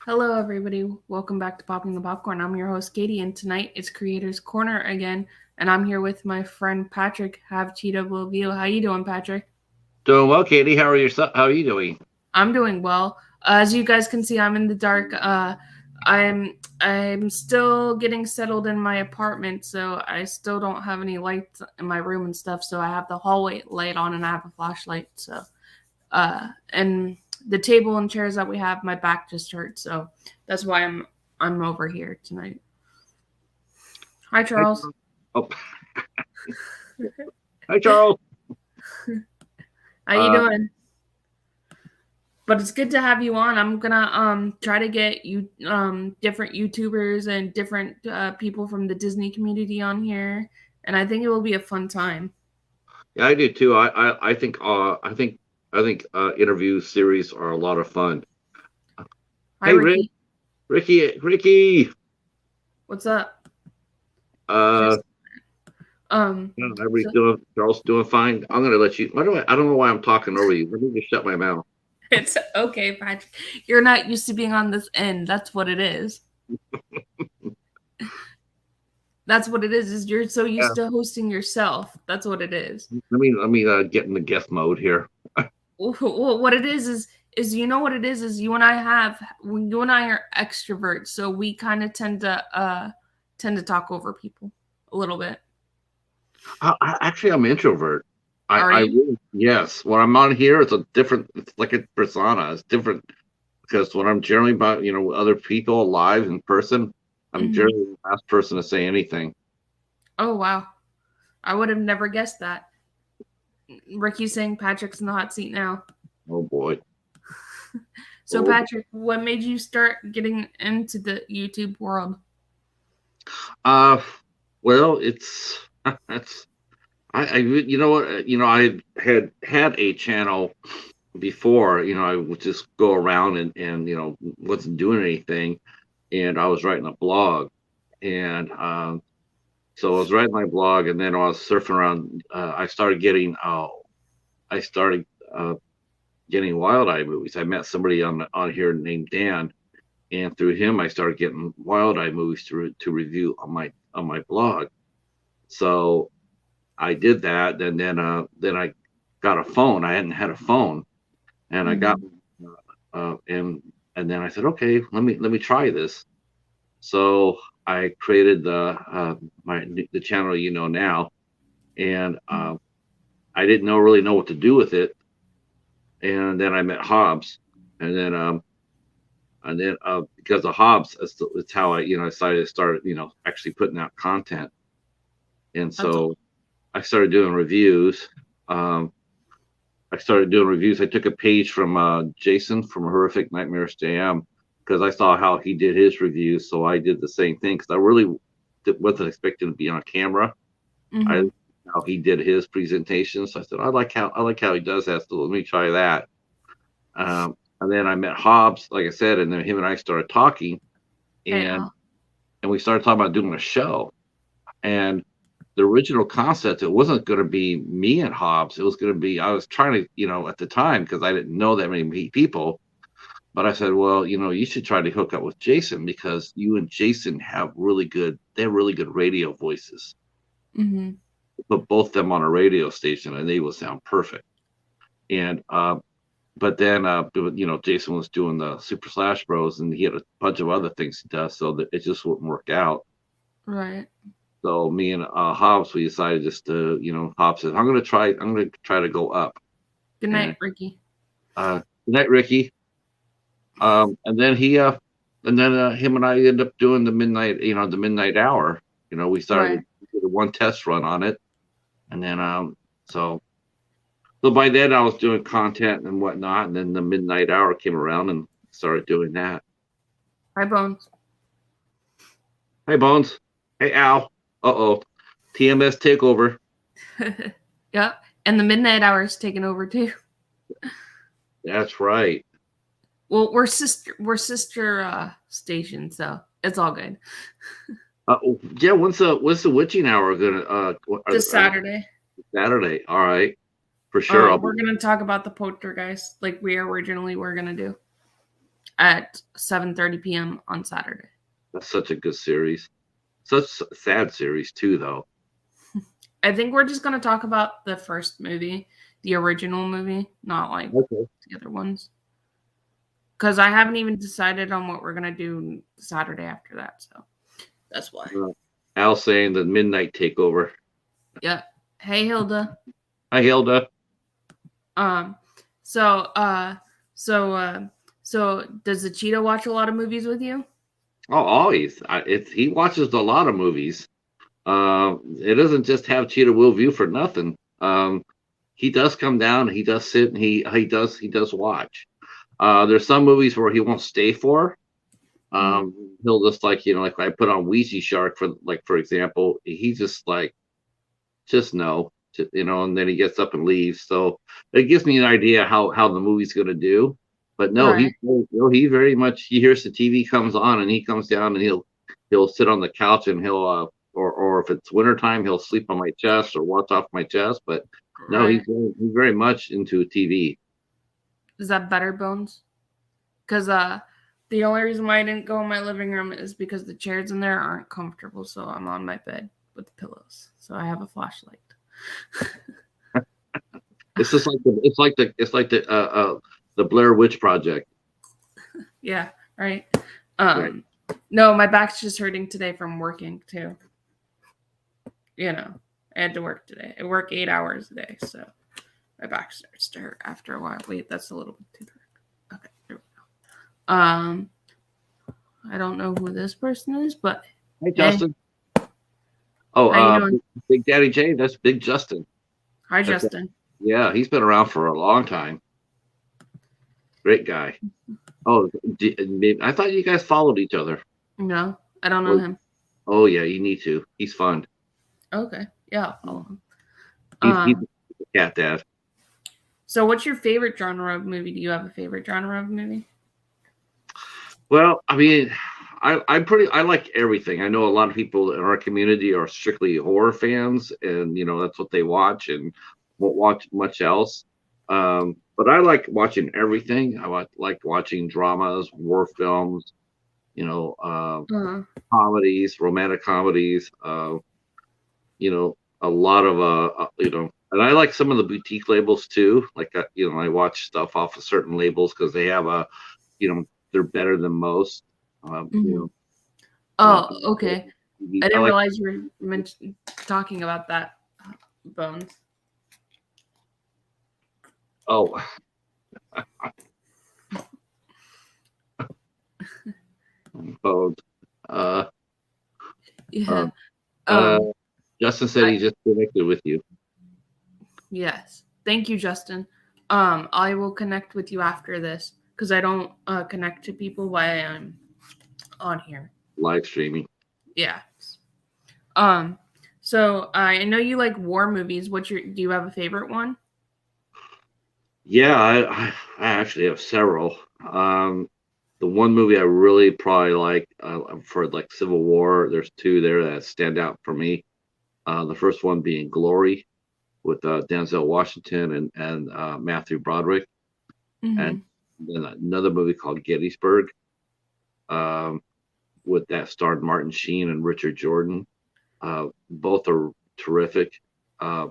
Hello, everybody. Welcome back to Popping the Popcorn. I'm your host, Katie, and tonight it's Creator's Corner again. And I'm here with my friend Patrick. Have Cheetah Will View. How you doing, Patrick? Doing well, Katie. How are you doing? I'm doing well. As you guys can see, I'm in the dark. I'm still getting settled in my apartment, so I still don't have any lights in my room and stuff. So I have the hallway light on, and I have a flashlight. And the table and chairs that we have, my back just hurt, so that's why I'm over here tonight. Hi, Hi, Charles. Charles. Oh, hi, Charles. How you Uh, doing? But it's good to have you on. I'm gonna try to get you different YouTubers and different people from the Disney community on here, and I think it will be a fun time. yeah, I do too. I think interview series are a lot of fun. Hi, Hey, Rick, Ricky. Ricky. What's up? Uh, Just um. everybody's So doing. Charles doing fine. I'm gonna let you. Why do I don't know why I'm talking over you. Let me just shut my mouth. it's okay, Patrick. You're not used to being on this end. That's what it is. That's what it is. Is you're so Yeah. used to hosting yourself. That's what it is. Let me get in the guest mode here. What it is you know what it is you and I have when you and I are extroverts, so we kind of tend to talk over people a little bit. Actually, I'm an introvert. Are I you? really, yes. When I'm on here, it's a different. It's like a persona. It's different because when I'm generally about with other people live in person, I'm Hmm. generally the last person to say anything. Oh wow, I would have never guessed that. Ricky's saying Patrick's in the hot seat now. Oh boy. So Oh boy. Patrick, what made you start getting into the YouTube world? Uh, well, it's that's I you know what I had a channel before. I would just go around and wasn't doing anything, and I was writing a blog, and so I was writing my blog, and then I was surfing around. I started getting Wild Eye movies. I met somebody on here named Dan, and through him, I started getting Wild Eye movies to review on my blog. So I did that, and then I got a phone. I hadn't had a phone, and I got Hmm. and then I said, okay, let me try this. So I created the channel now, and I didn't really know what to do with it. And then I met Hobbs, and then because of Hobbs, it's how I decided to start actually putting out content. And That's all. so I started doing reviews. Um, I started doing reviews. I took a page from Jason from Horrific Nightmares to Am because I saw how he did his reviews, so I did the same thing because I really wasn't expecting to be on camera. I Hmm. how he did his presentation, so I said I like how he does that. So let me try that. And then I met Hobbs, like I said, and then him and I started talking, Hey, and and we started talking about doing a show. And the original concept, it wasn't going to be me and Hobbs. It was going to be I was trying to, at the time because I didn't know that many people. But I said, well, you should try to hook up with Jason because you and Jason they have really good radio voices. hmm. Put both them on a radio station and they will sound perfect. And but then Jason was doing the Super Slash Bros and he had a bunch of other things he does, so that it just wouldn't work out. Right. So me and Hobbs, we decided just to, Hobbs said, I'm gonna try to go up. Good night, And Ricky. good night, Ricky. And then him and I end up doing the midnight hour. We Right. started did a one test run on it, and then so so by then I was doing content and whatnot, and then the midnight hour came around and started doing that. Hi, Bones. Hey Bones. Hey Al. Uh-oh. TMS takeover. Yep. And the midnight hour is taking over too. That's right. Well, we're sister stations, so it's all good. Yeah. When's the witching hour gonna? This Saturday, Saturday. All right, for sure. I'll be. we're gonna talk about the poltergeist like we originally were gonna do. at 7:30 p.m. on Saturday. That's such a good series. Such a sad series too, though. I think we're just gonna talk about the first movie, the original movie, not like Okay. the other ones. Because I haven't even decided on what we're gonna do Saturday after that, so that's why. Al saying the midnight takeover. Yeah. Hey Hilda. Hi, Hilda. Um. So so does the cheetah watch a lot of movies with you? Oh, always. He watches a lot of movies. It doesn't just have Cheetah Will View for nothing. He does come down. He does sit and he does watch. There's some movies where he won't stay for. He'll just like I put on Wheezy Shark for example. He just no, and then he gets up and leaves. So it gives me an idea how the movie's going to do. But no, Right. he very much he hears the TV comes on and he comes down and he'll sit on the couch and he'll or if it's wintertime he'll sleep on my chest or watch off my chest. But no, Right. he's very much into TV. Is that better, Bones? Because the only reason why I didn't go in my living room is because the chairs in there aren't comfortable, so I'm on my bed with the pillows. So I have a flashlight. It's just like the Blair Witch Project. Yeah, right. Right. No, my back's just hurting today from working too. I had to work today. I work 8 hours a day, so my back starts to hurt after a while. Wait, that's a little bit too dark. Okay, there we go. I don't know who this person is, but Hi, Justin. Oh, how you doing? Big Daddy J. That's Big Justin. Hi, Justin. Yeah, he's been around for a long time. Great guy. Oh, I thought you guys followed each other. No, I don't know him. Oh yeah, you need to. He's fun. Okay, yeah, I'll follow him. He's a cat dad. So, what's your favorite genre of movie? Do you have a favorite genre of movie? Well, I mean, I like everything. I know a lot of people in our community are strictly horror fans, and that's what they watch and won't watch much else. But I like watching everything. Like watching dramas, war films, comedies, romantic comedies. A lot of and I like some of the boutique labels too. Like I watch stuff off of certain labels because they have they're better than most. Oh, okay. I didn't like, realize you were talking about that, Bones. Oh. Bones. Yeah. Justin said he just connected with you. Yes. Thank you, Justin. I will connect with you after this because I don't connect to people while I'm on here. Live streaming. Yeah. So I know you like war movies. Do you have a favorite one? Yeah, I actually have several. The one movie I really probably like for like Civil War, there's two there that stand out for me. The first one being Glory with Denzel Washington and Matthew Broderick, and then another movie called Gettysburg, with that starred Martin Sheen and Richard Jordan. Both are terrific.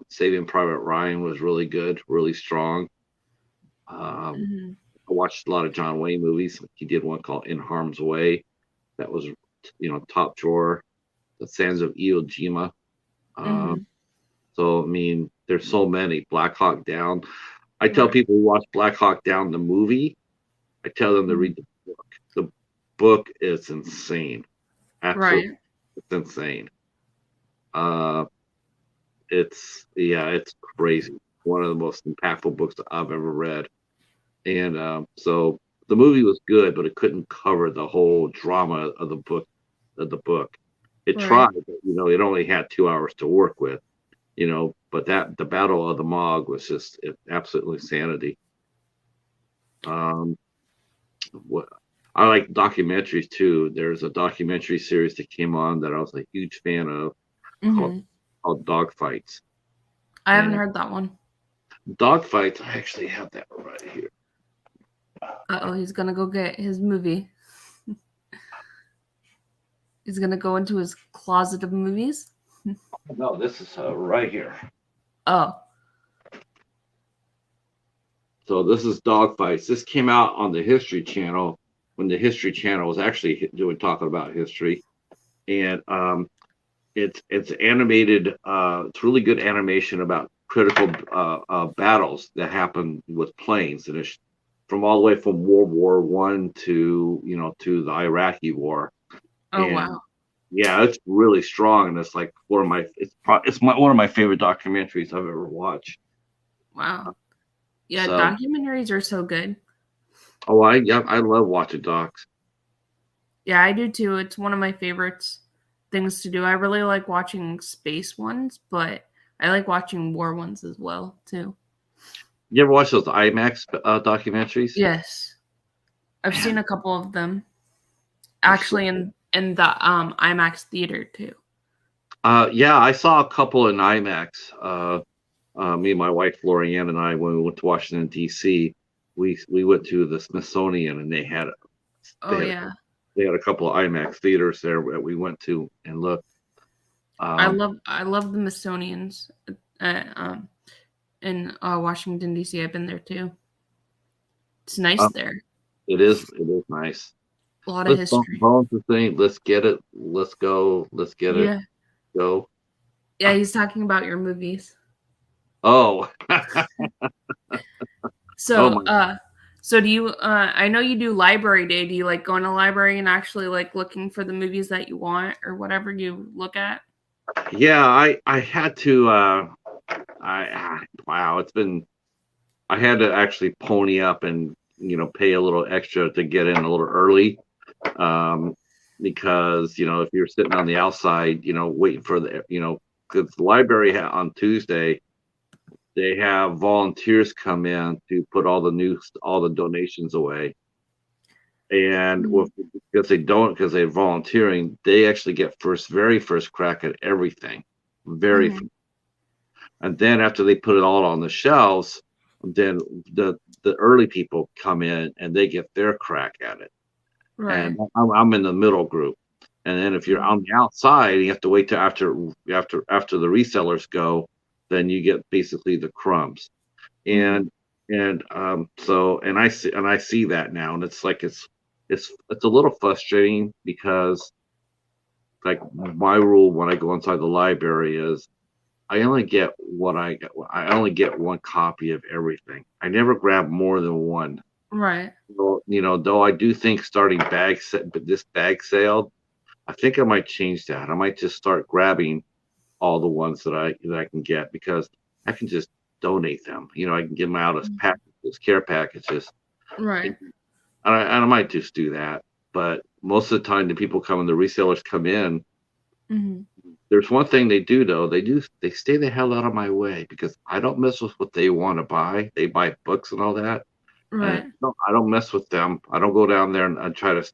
Saving Private Ryan was really good, really strong. I watched a lot of John Wayne movies. He did one called In Harm's Way, that was top drawer. The Sands of Iwo Jima. So I mean, there's so many. Black Hawk Down. I tell people who watch Black Hawk Down the movie, I tell them to read the book. The book is insane. Absolutely, it's insane. It's crazy. One of the most impactful books that I've ever read. And so the movie was good, but it couldn't cover the whole drama of the book. It tried, but it only had 2 hours to work with. But the Battle of the Mog was just absolutely insanity. What I like documentaries too. There's a documentary series that came on that I was a huge fan of called Dogfights. I haven't heard that one. Dogfights, I actually have that right here. Uh-oh, he's gonna go get his movie. He's gonna go into his closet of movies. No, this is right here. Oh. So this is Dogfights. This came out on the History Channel when the History Channel was actually talking about history, and it's animated. It's really good animation about critical battles that happen with planes, and it's from all the way from World War I to to the Iraqi War, Oh and wow. yeah, it's really strong, and it's like one of my one of my favorite documentaries I've ever watched. Wow. Yeah, So, documentaries are so good. oh, I love watching docs. Yeah, I do too. It's one of my favorites things to do. I really like watching space ones, but I like watching war ones as well too. You ever watch those IMAX documentaries? Yes. I've seen Man, a couple of them they're so. actually in the IMAX theater too. Yeah, I saw a couple in IMAX. Me and my wife Lorianne and I, when we went to Washington D.C., we went to the Smithsonian, and they Oh had yeah. they had a couple of IMAX theaters there that we went to and looked. Um, I love the Smithsonian's uh, um in Washington D.C. I've been there too. It's nice uh, there. it is nice. A lot of Let's history. bones the thing. Let's get it. Let's go. Let's get it. Yeah. Go. Yeah, he's talking about your movies. Oh, oh So, my. so do you I know you do library day. Do you like going to library and actually like looking for the movies that you want or whatever you look at? Yeah, I had to. Wow, it's been. I had to actually pony up and pay a little extra to get in a little early, um, because if you're sitting on the outside, waiting for because the library on Tuesday they have volunteers come in to put all the donations away, and Mhm. because they're volunteering, they actually get very first crack at everything, very. Mhm. And then after they put it all on the shelves, then the early people come in and they get their crack at it. And Right. I'm in the middle group. And then if you're Mhm. on the outside, you have to wait till after the resellers go, then you get basically the crumbs. Mhm. And I see that now, and it's like it's a little frustrating because like my rule when I go inside the library is I only get one copy of everything. I never grab more than one. Right. So, though I do think starting but this bag sale, I think I might change that. I might just start grabbing all the ones that I can get because I can just donate them. I can give them out as Mhm. packages, care packages, and Right. I might just do that. But most of the time, the people come the resellers come in. Mhm. There's one thing they do though. They stay the hell out of my way because I don't mess with what they want to buy. They buy books and all that, and Right. no, I don't mess with them. I don't go down there and try to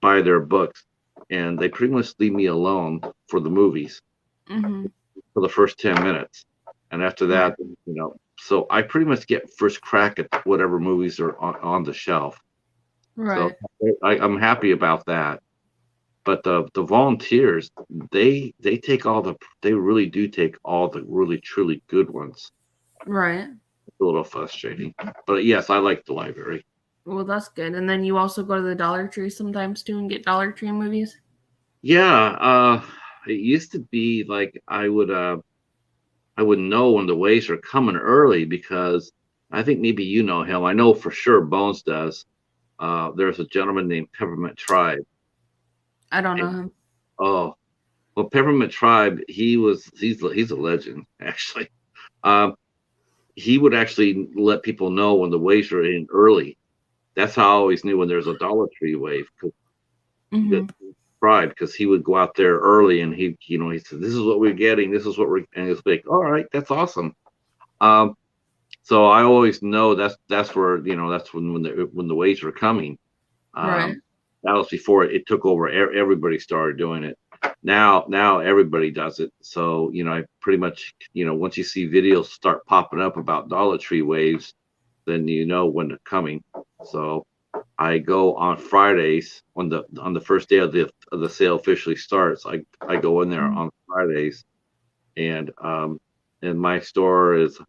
buy their books, and they pretty much leave me alone for the movies Mhm. for the first 10 minutes, and after Right. that, so I pretty much get first crack at whatever movies are on the shelf. So Right. I'm happy about that. But the volunteers, they take they really do take all the really truly good ones. Right. It's a little frustrating, but yes, I like the library. Well, that's good. And then you also go to the Dollar Tree sometimes too and get Dollar Tree movies? Yeah, it used to be like I would know when the waves are coming early because I think maybe you know him. I know for sure Bones does. There's a gentleman named Peppermint Tribe, I don't know and him. oh, well, Peppermint Tribe, he's a legend actually. Um, he would actually let people know when the waves are in early. That's how I always knew when there's a Dollar Tree wave because Mhm. Tribe, because he would go out there early and he said, "This is what we're getting. This is what we're," and it's like, "All right, that's awesome." Um, so I always know that's where that's when the waves were coming. Right. That was before it took over. Everybody started doing it. Now everybody does it. So I pretty much once you see videos start popping up about Dollar Tree waves, then you know when they're coming. So I go on Fridays on the first day of the sale officially starts. I go in there Mhm. on Fridays, and my store it's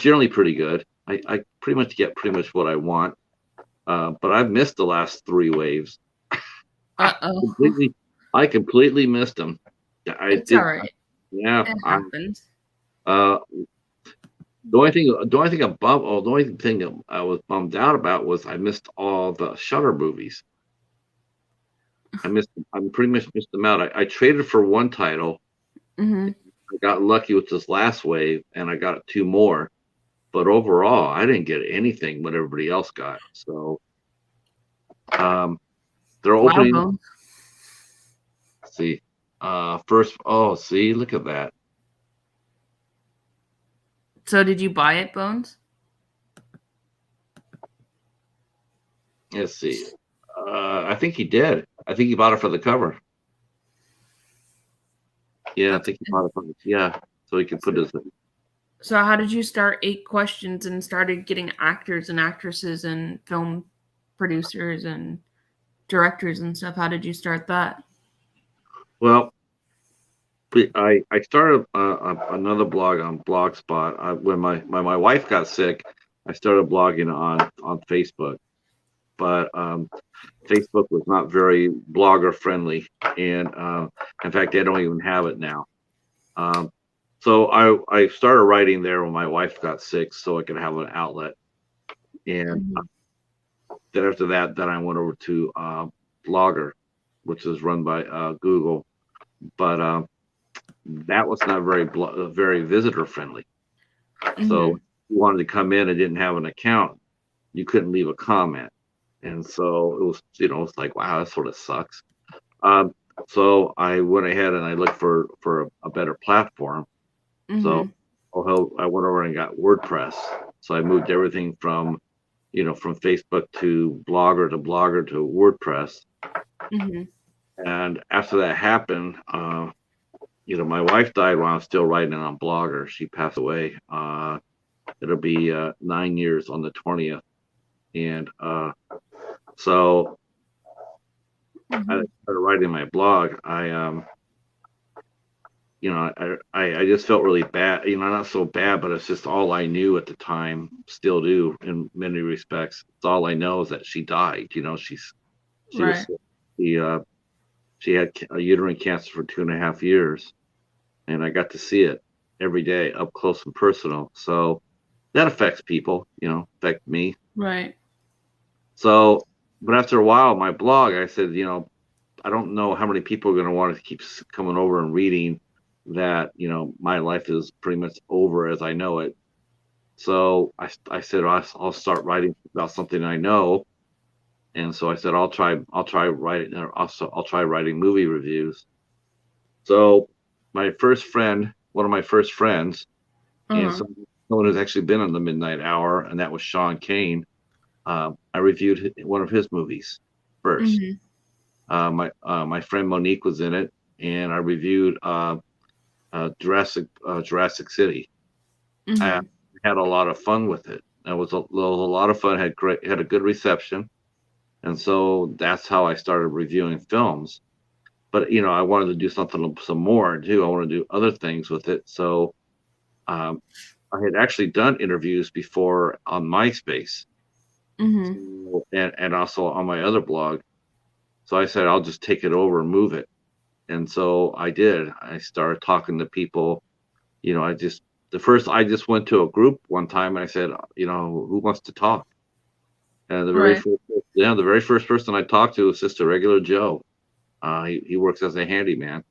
generally pretty good. I pretty much get pretty much what I want. But I've missed the last three waves. Uh-oh. Completely, I completely missed them. I It's did. alright. Yeah. It happens. Uh, the only thing that I was bummed out about was I missed all the Shutter movies. I pretty much missed them out. I traded for one title. Mhm. I got lucky with this last wave, and I got two more. But overall, I didn't get anything what everybody else got. So um, they're Wow, opening. Bones. Let's see, first. Oh, see, look at that. So did you buy it, Bones? Let's see. I think he did. I think he bought it for the cover. Yeah, I That's think he bought it for the, yeah, so he could put his. so how did you start 8 questions and started getting actors and actresses and film producers and directors and stuff? How did you start that? Well, I started another blog on Blogspot when my wife got sick. I started blogging on Facebook, but Facebook was not very blogger friendly, and in fact, they don't even have it now. Um, so I started writing there when my wife got sick, so I could have an outlet. And Mhm. then after that, then I went over to Blogger, which is run by Google, but that was not very visitor friendly. So Mhm. if you wanted to come in and didn't have an account, you couldn't leave a comment. And so it was, it's like, wow, that sort of sucks. Um, so I went ahead and I looked for a better platform. So Mhm. I went over and got WordPress. So I moved everything from Facebook to Blogger to WordPress. Mhm. And after that happened, my wife died while I was still writing on Blogger. She passed away. It'll be 9 years on the 20th. And so I Mhm. started writing my blog. I just felt really bad, not so bad, but it's just all I knew at the time, still do in many respects. It's all I know is that she died. She was Right. sick. She had a uterine cancer for 2.5 years, and I got to see it every day up close and personal. So that affects people, affect me. Right. So, but after a while, my blog, I said, I don't know how many people are going to want to keep coming over and reading that, my life is pretty much over as I know it. So I said, I'll start writing about something I know. And so I said, I'll try writing, or also I'll try writing movie reviews. So one of my first friends, and Uh-huh. someone who's actually been on the Midnight Hour, and that was Sean Kane. I reviewed one of his movies first. Mhm. My friend Monique was in it, and I reviewed Jurassic City. I Mhm. had a lot of fun with it. It was a lot of fun. Had a good reception, and so that's how I started reviewing films. But I wanted to do some more too. I want to do other things with it. So um, I had actually done interviews before on MySpace, Mhm. so, and also on my other blog. So I said I'll just take it over and move it. And so I did. I started talking to people. I just went to a group one time and I said, who wants to talk? And Right. the very first person I talked to was just a regular Joe. He works as a handyman.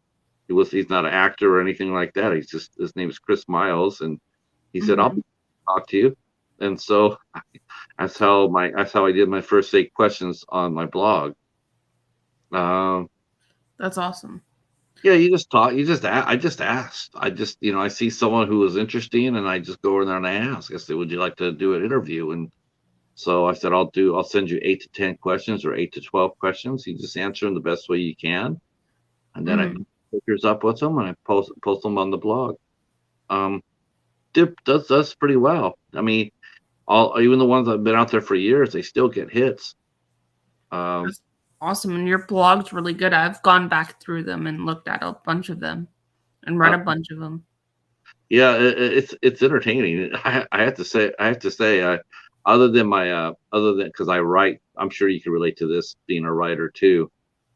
He's not an actor or anything like that. His name is Chris Miles, and he said, I'll Mhm. talk to you. And so that's how I did my first 8 questions on my blog. Um, That's awesome. Yeah, you just talk. I just asked. I see someone who was interesting, and I just go in there and I ask. I said, "Would you like to do an interview?" And so I said, I'll send you 8 to 10 questions or 8 to 12 questions. You just answer them the best way you can, and then I Mhm. put pictures up with them and I post them on the blog. Um, does pretty well. I mean, all even the ones that have been out there for years, they still get hits. That's awesome. And your blog's really good. I've gone back through them and looked at a bunch of them and read Uh, a bunch of them. yeah, it's entertaining. I have to say, other than other than because I write, I'm sure you can relate to this being a writer too.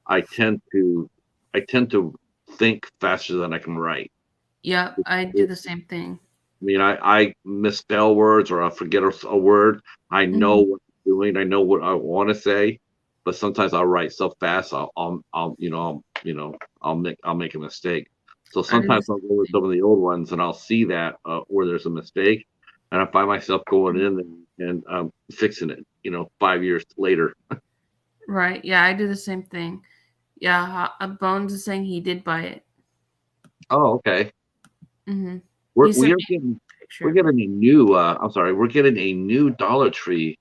I tend to I tend to think faster than I can write. Yeah, I do the same thing. I mean, I misspell words or I forget a word. I know Mhm. what I'm doing. I know what I want to say, but sometimes I'll write so fast, I'll make a mistake. So I do the sometimes I'll go same with thing. some of the old ones and I'll see that where there's a mistake, and I find myself going Mhm. in and fixing it. 5 years later. Right. Yeah, I do the same thing. Yeah, Bones is saying he did buy it. Oh, okay. Mhm. We're He we sent are me getting a picture we're of it. getting a new. I'm sorry. We're getting a new Dollar Tree.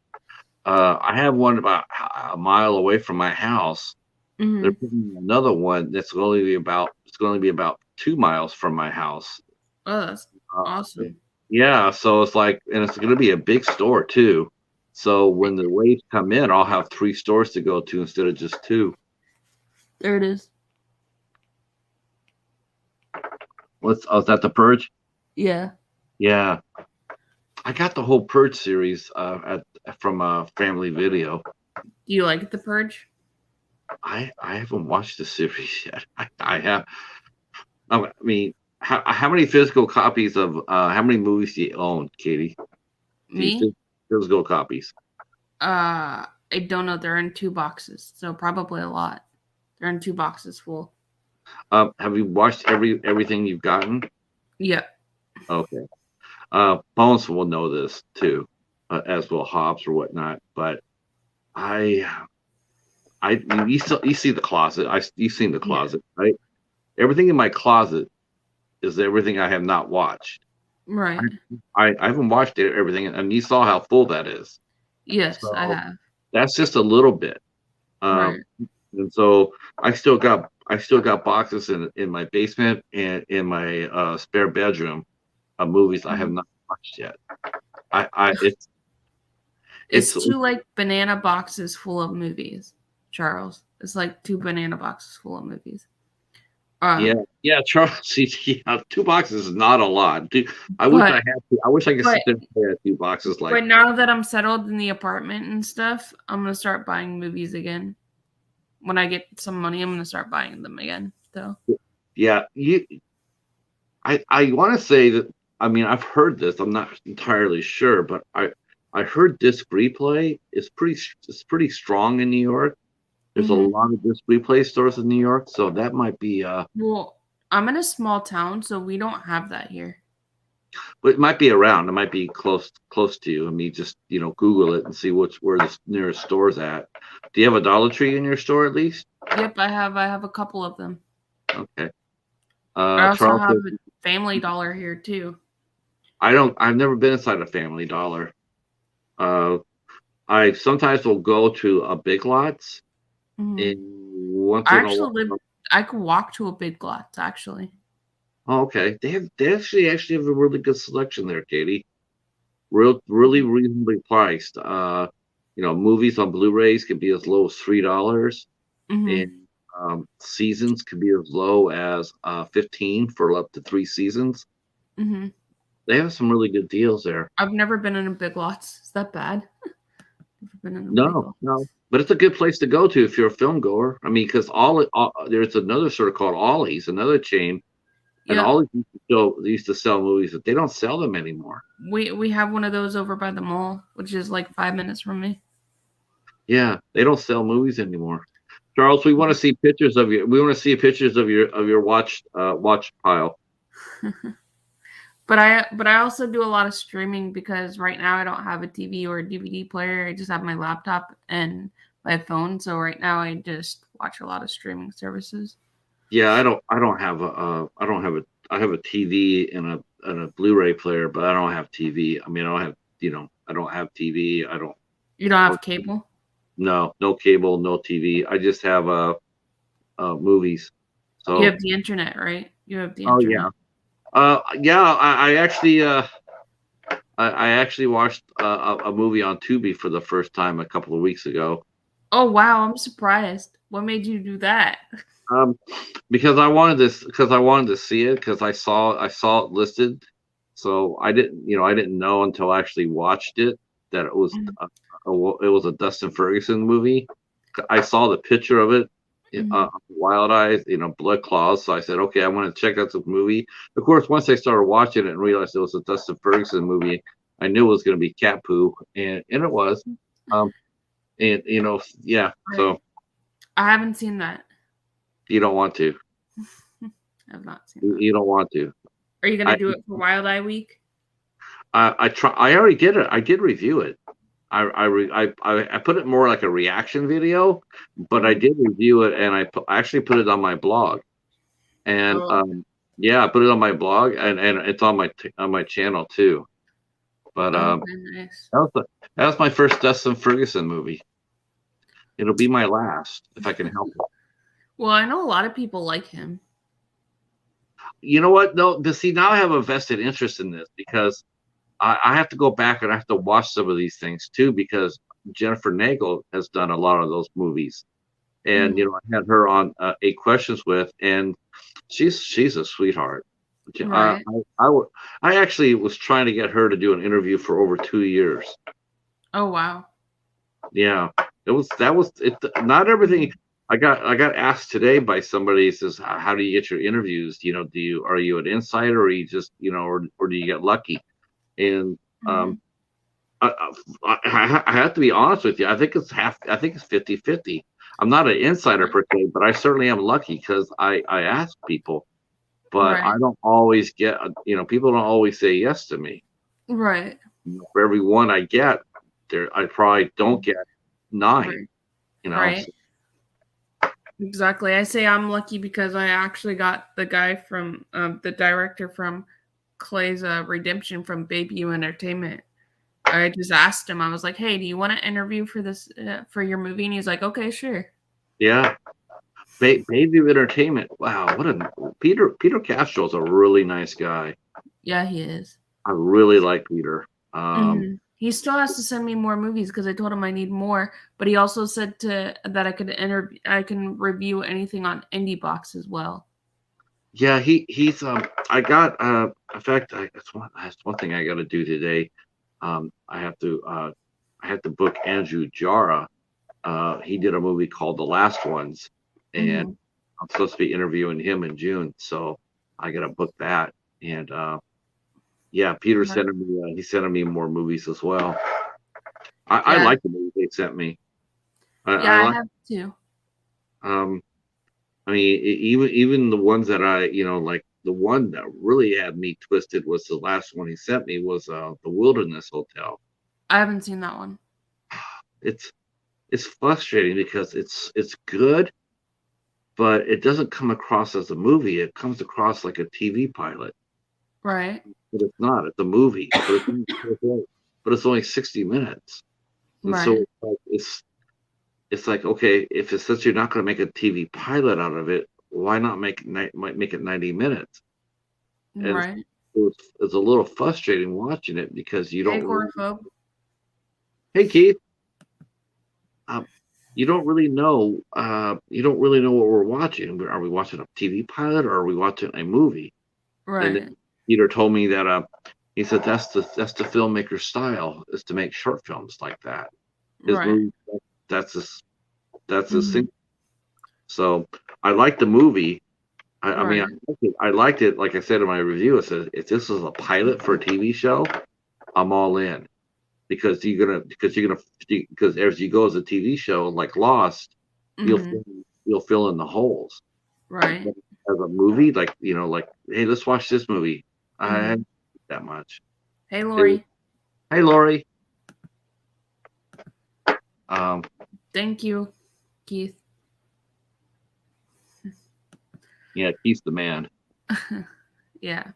I have one about a mile away from my house. They're Mhm. putting another one it's going to be about 2 miles from my house. Oh, that's Uh, awesome. yeah, so it's like and it's gonna be a big store too. So when the waves come in, I'll have 3 stores to go to instead of just 2. There it is. Is that the Purge? Yeah. Yeah. I got the whole Purge series, from, Family Video. Do you like The Purge? I haven't watched the series yet. I have I mean, how many physical copies of, how many movies do you own, Katie? Do you Me? physical copies? I don't know. They're in 2 boxes, so probably a lot. They're in 2 boxes full. Have you watched everything you've gotten? Yeah. Okay. Bones will know this too, as will Hobbs or whatnot. But I, you see the closet. You've seen the Yeah. closet, right? Everything in my closet is everything I have not watched. Right. I haven't watched everything, and you saw how full that is. Yes, I So have. that's just a little bit. Um, Right. and so I still got boxes in my basement and in my spare bedroom of movies I have Mhm. not watched yet. I it's It's 2, like, banana boxes full of movies, Charles. It's like 2 banana boxes full of movies. yeah, Um, yeah, Charles, yeah, 2 boxes is not a lot. Dude, but I wish I could but sit there and play at 2 boxes like but now that I'm settled in the apartment and stuff, I'm gonna start buying movies again. When I get some money, I'm gonna start buying them again, so yeah, I wanna say that I mean, I've heard this, I'm not entirely sure, but I heard disc replay is pretty strong in New York. There's a mhm. lot of disc replay stores in New York, so that might be, Well, I'm in a small town, so we don't have that here. but it might be around, it might be close to you. I mean, just, Google it and see where the nearest store's at. Do you have a Dollar Tree in your store at least? Yep, I have a couple of them. Okay. I also Charles have says a Family Dollar here too. I've never been inside a Family Dollar. Uh, I sometimes will go to a Big Lots, Mhm. and once I in a actually live while. I could walk to a Big Lots, actually. Oh, okay. They actually have a really good selection there, Katie. Really Mhm. reasonably priced. Movies on Blu-rays can be as low as $3, Mhm. and seasons can be as low as 15 for up to 3 seasons. Mhm. They have some really good deals there. I've never been in a Big Lots. Is that bad? Never been in a Big No, Lots. no, but it's a good place to go to if you're a film goer. I mean, because there's another sort of called Ollie's, another chain, and Yep. Ollie's used to sell movies, but they don't sell them anymore. We have one of those over by the mall, which is like 5 minutes from me. Yeah, they don't sell movies anymore. Charles, we want to see pictures of you. We want to see pictures of your watch pile. But I also do a lot of streaming because right now I don't have a TV or a DVD player. I just have my laptop and my phone. So right now I just watch a lot of streaming services. Yeah, I have a TV and a Blu-ray player, but I don't have TV. I mean, I don't have TV. You don't I don't have cable? no cable, no TV. I just have movies. You So, have the internet, right? You have the oh internet. yeah, yeah. I actually I actually watched a movie on Tubi for the first time a couple of weeks ago. Oh, wow, I'm surprised. What made you do that? Um, because I wanted this, because I wanted to see it, because I saw it listed. So I didn't know until I actually watched it that it was Mhm, it was a Dustin Ferguson movie. I saw the picture of it, mhm. Wild Eyes, Blood Claws. So I said, okay, I want to check out the movie. Of course, once I started watching it and realized it was a Dustin Ferguson movie, I knew it was going to be cat poo, and it was. Um, and yeah. So Right. I haven't seen that. you don't want to. I've not seen You that. you don't want to. Are you gonna I do it for Wild Eye Week? I try. I already did it. I did review it. I put it more like a reaction video, but I Mhm. did review it, and I actually put it on my blog. And Oh, yeah, I put it on my blog, and it's on my channel too. But okay, nice. that was the, that was my first Dustin Ferguson movie. It'll be my last if I can help it. Well, I know a lot of people like him. You know what? No, see, now I have a vested interest in this because I have to go back and I have to watch some of these things too because Jennifer Nagel has done a lot of those movies, and Mhm. I had her on Eight Questions with, and she's a sweetheart. Right. I actually was trying to get her to do an interview for over 2 years. Oh, wow. Yeah, that was it. Not everything. Mhm. I got asked today by somebody who says, How do you get your interviews? Are you an insider, or you just or do you get lucky?" And um, Mhm. I have to be honest with you. I think it's half. I think it's 50-50. I'm not an insider Right. per se, but I certainly am lucky because I ask people, but I Right. don't always get. People don't always say yes to me. Right. For every one I get, I probably don't get nine. Right. So, Right. Exactly. I say I'm lucky because I actually got the guy from the director from Clay's Redemption from Bayview Entertainment. I just asked him. I was like, "Hey, do you want to interview for this for your movie?" And he's like, "Okay, sure." yeah, Baby Entertainment. Wow, what a Peter Castro's a really nice guy. Yeah, he is. I really like Peter. Um, He still has to send me more movies because I told him I need more. But he also said that I can review anything on IndieBox as well. Yeah, he's I got in fact that's one thing I got to do today. I have to book Andrew Jara. He did a movie called The Last Ones, and Hmm. I'm supposed to be interviewing him in June, so I got to book that. And yeah, Peter's Right. sending me he's sending me more movies as well. I Yeah, like the movie they sent me. I yeah, I like have too. um I mean, even the ones that like the one that really had me twisted was the last one he sent me was the Wilderness Hotel. I haven't seen that one. It's it's frustrating because it's good, but it doesn't come across as a movie. It comes across like a TV pilot, Right. but it's not. It's a movie, but it's only 60 minutes, and so Right. it's like, okay, if it's since you're not going to make a TV pilot out of it, why not make it 90 minutes? And Right. it's a little frustrating watching it because you Hey, don't really. Agoraphobe. Hey, Keith, uh, you don't really know. You don't really know what we're watching. Are we watching a TV pilot or are we watching a movie? And Right. then Peter told me that he said that's the filmmaker's style is to make short films like that. His Right. movie, that's his that's his Hmm. thing. So I liked the movie. I mean, Right. I liked it. Like I said in my review, it says if this is a pilot for a TV show, I'm all in. Because as you go as a TV show like Lost, you'll Hmm. fill, you'll fill in the holes. Right. But as a movie, like hey, let's watch this movie. I Hmm. hadn't that much. Hey, It was, Lori. hey, Lori. Um, Thank you, Keith. yeah, he's the man. Yeah.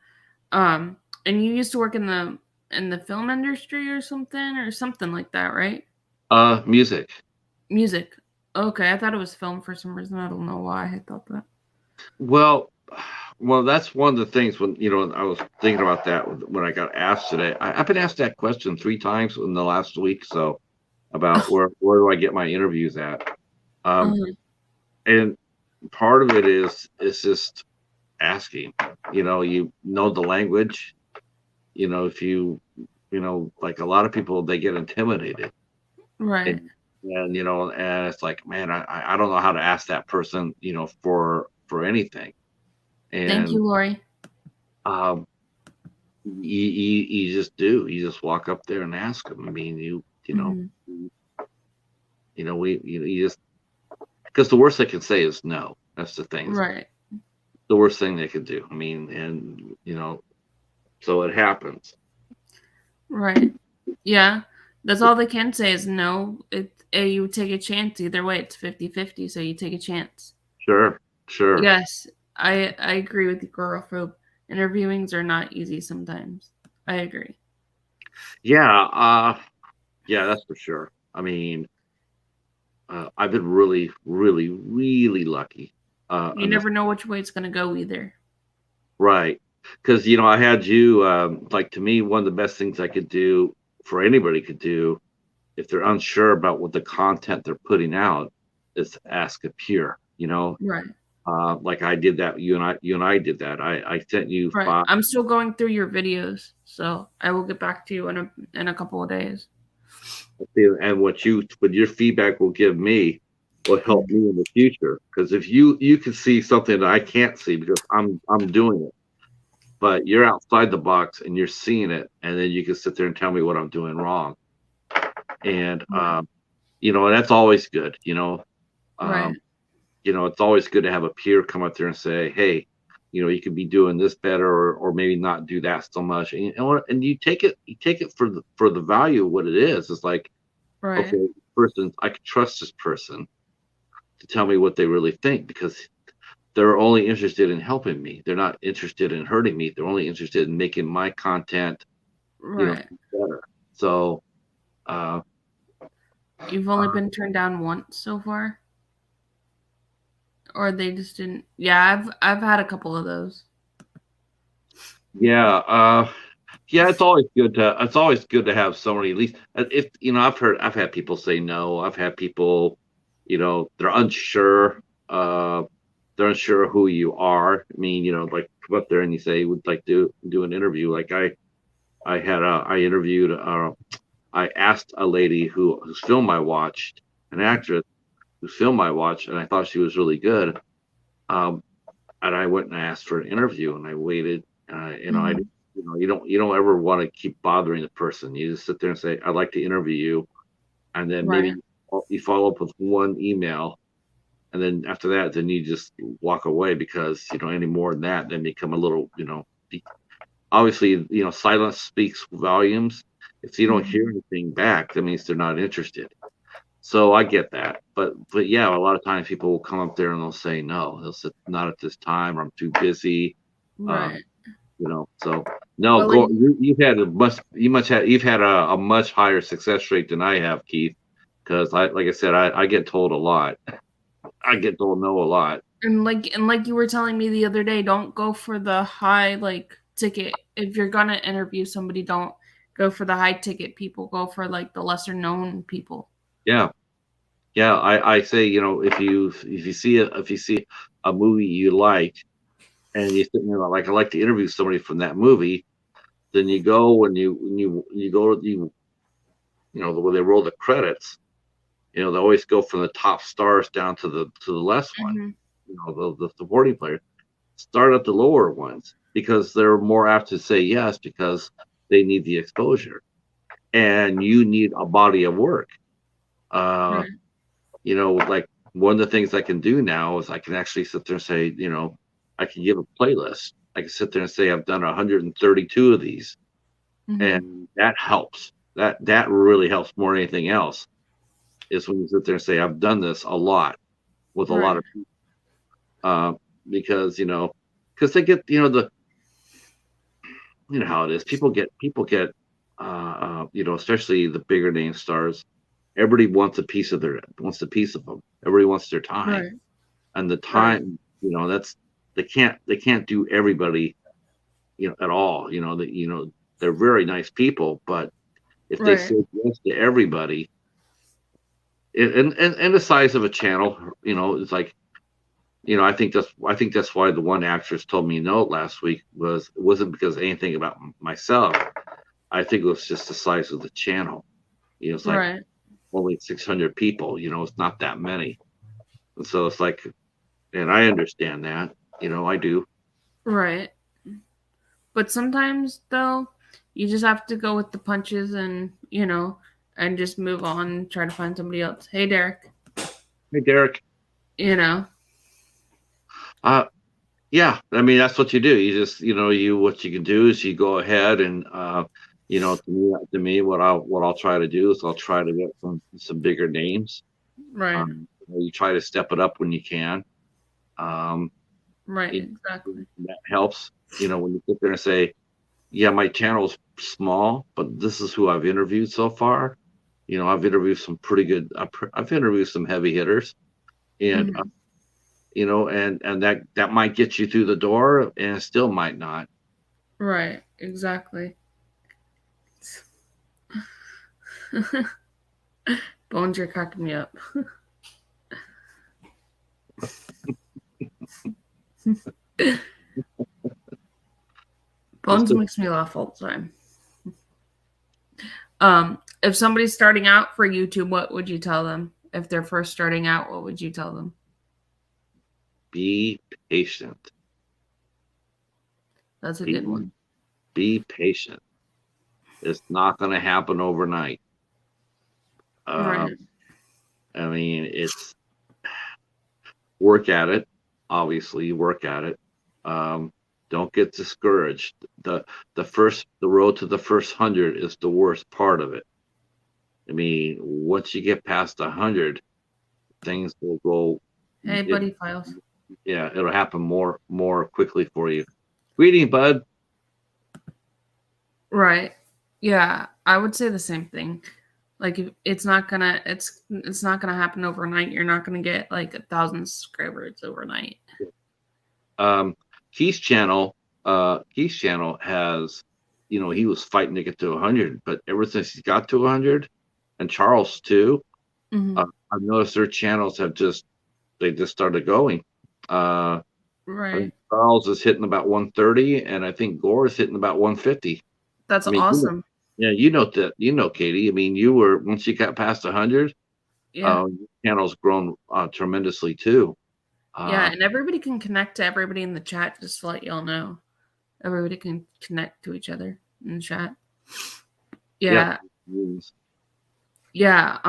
Um, and you used to work in the film industry or something like that, right? Music. Music. Okay, I thought it was film for some reason. I don't know why I thought that. Well, Well, that's one of the things when I was thinking about that when I got asked today. I've been asked that question 3 times in the last week, so about where do I get my interviews at? Um, Mhm. and part of it is just asking. You know the language. If like a lot of people, they get intimidated, Right. and it's like, man, I don't know how to ask that person, for anything, Thank and you, Lori. um, you just do. You just walk up there and ask them. I mean, Mhm. you just because the worst they can say is no. That's the thing. It's Right. the worst thing they could do. I mean, and so it happens. Right. Yeah. That's all they can say is no. You take a chance. Either way, it's 50-50, so you take a chance. Sure, sure. Yes, I agree with you, girl. Interviewings are not easy sometimes. I agree. Yeah, yeah, that's for sure. I mean, I've been really, really, really lucky You on this. never know which way it's gonna go either. Right. Because, I had you, like, to me, one of the best things I could do for anybody could do if they're unsure about what the content they're putting out is to ask a peer, Right. like I did that. You and I did that. I sent you Right. five. I'm still going through your videos, so I will get back to you in a couple of days. And what your feedback will give me will help Mhm. me in the future. Because if you can see something that I can't see because I'm doing it, but you're outside the box and you're seeing it, and then you can sit there and tell me what I'm doing wrong. And Right. and that's always good. Right. Um, it's always good to have a peer come up there and say, hey, you could be doing this better, or maybe not do that so much. And you take it for the value of what it is. It's like, Right. okay, this person, I can trust this person to tell me what they really think because they're only interested in helping me. They're not interested in hurting me. They're only interested in making my content, Right. better. So, uh, You've only been turned down once so far, or they just didn't. Yeah, I've had a couple of those. yeah, yeah, it's always good to have somebody at least. If I've had people say no. I've had people, they're unsure. Uh, they're unsure who you are. I mean, like come up there and you say would like to do an interview. Like I interviewed. I asked a lady whose film I watched, an actress whose film I watched, and I thought she was really good. Um, and I went and I asked for an interview, and I waited. I Mhm. you don't ever want to keep bothering the person. You just sit there and say, "I'd like to interview you," and then Right. maybe you follow up with one email, and then after that, then you just walk away because any more than that, then become a little, obviously, silence speaks volumes. If you don't hear Mhm. anything back, that means they're not interested. So I get that, but yeah, a lot of times people will come up there and they'll say no. They'll say not at this time, or I'm too busy. Uh, Right. so no, But like, go. You've had a much higher success rate than I have, Keith. Because like I said, I get told a lot. I get told no a lot. and like you were telling me the other day, don't go for the high like ticket. If you're gonna interview somebody, don't go for the high ticket people. Go for like the lesser known people. Yeah, yeah. I say if you see a movie you like and you think like I like to interview somebody from that movie, then you go when you go when they roll the credits. They always go from the top stars down to the less one. Mhm. The supporting players start at the lower ones because they're more apt to say yes because they need the exposure and you need a body of work. Uh, Right. like one of the things I can do now is I can actually sit there and say, I can give a playlist. I can sit there and say I've done 132 of these, Mhm. and that helps. That really helps more than anything else. Is when you sit there and say I've done this a lot with a lot Right. of people, uh, because they get how it is. People get especially the bigger name stars. Everybody wants a piece of them. Everybody wants their time, Right. and the Right. time, they can't do everybody, at all. That they're very nice people, but if they Right. say yes to everybody, and the size of a channel, it's like, I think that's why the one actress told me no last week. It wasn't because of anything about myself. I think it was just the size of the channel. It's like Right. only 600 people. It's not that many, and so it's like, and I understand that. I do. Right. But sometimes though, you just have to go with the punches and, and just move on and try to find somebody else. Hey Derek, Hey, Derek. you know. Uh, yeah. I mean, that's what you do. You just, what you can do is you go ahead and, to me, what I'll try to do is I'll try to get some bigger names. Right. You try to step it up when you can. Um, Right, it, exactly. that helps. When you sit there and say, yeah, my channel's small, but this is who I've interviewed so far. I've interviewed some pretty good. I've interviewed some heavy hitters, and Mhm. and that might get you through the door, and it still might not. Right, exactly. Bones, you're cracking me up. Just Bones makes me laugh all the time. If somebody's starting out for YouTube, what would you tell them? If they're first starting out, what would you tell them? be patient. That's a good Be one. be patient. It's not going to happen overnight. Right, Um, I mean, it's work at it. Obviously, work at it. Um, don't get discouraged. The road to the first 100 is the worst part of it. I mean, once you get past 100, things will go. hey It, buddy files. yeah, it'll happen more quickly for you. Greeting, bud. Right. Yeah, I would say the same thing. Like if it's not gonna happen overnight. You're not gonna get like 1,000 subscribers overnight. Um, Keith's channel has, he was fighting to get to 100, but ever since he's got to 100, and Charles too, Hmm. I've noticed their channels they just started going. Uh, I Right. think Charles is hitting about 130, and I think Gore is hitting about 150. That's I mean, awesome. yeah, that, Katie. I mean, once you got past 100, Yeah. your channel's grown tremendously too. Yeah, Uh, and everybody can connect to everybody in the chat, just to let y'all know. Everybody can connect to each other in the chat. yeah, Yeah. Yeah.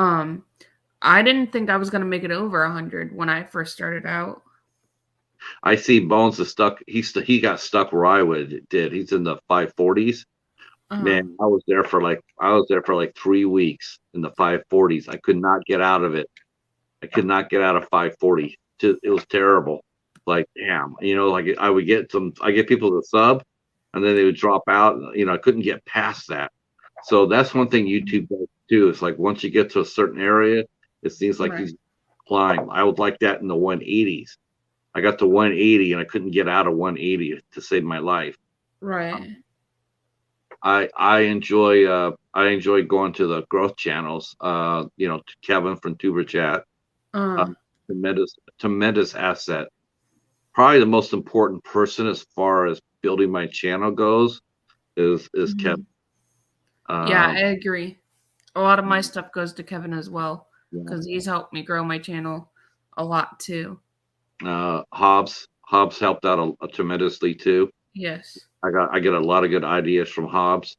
I didn't think I was gonna make it over 100 when I first started out. I see Bones is stuck. He got stuck where I did. He's in the 540s. Uh-huh. Man, I was there for like 3 weeks in the 540s. I could not get out of it. I could not get out of 540. It was terrible. Like, damn, like I get people to sub, and then they would drop out. I couldn't get past that. So that's one thing YouTube does too. It's like once you get to a certain area, it seems like Right. you climb. I would like that in the 180s. I got to 180 and I couldn't get out of 180 to save my life. Right. I enjoy going to the growth channels. To Kevin from Tuber Chat. Uh, Tremendous asset. Probably the most important person as far as building my channel goes is mhm. Kevin. Yeah, I Um, agree. A lot of my stuff goes to Kevin as well yeah. because he's helped me grow my channel a lot too. Hobbs helped out tremendously too. Yes. I get a lot of good ideas from Hobbs.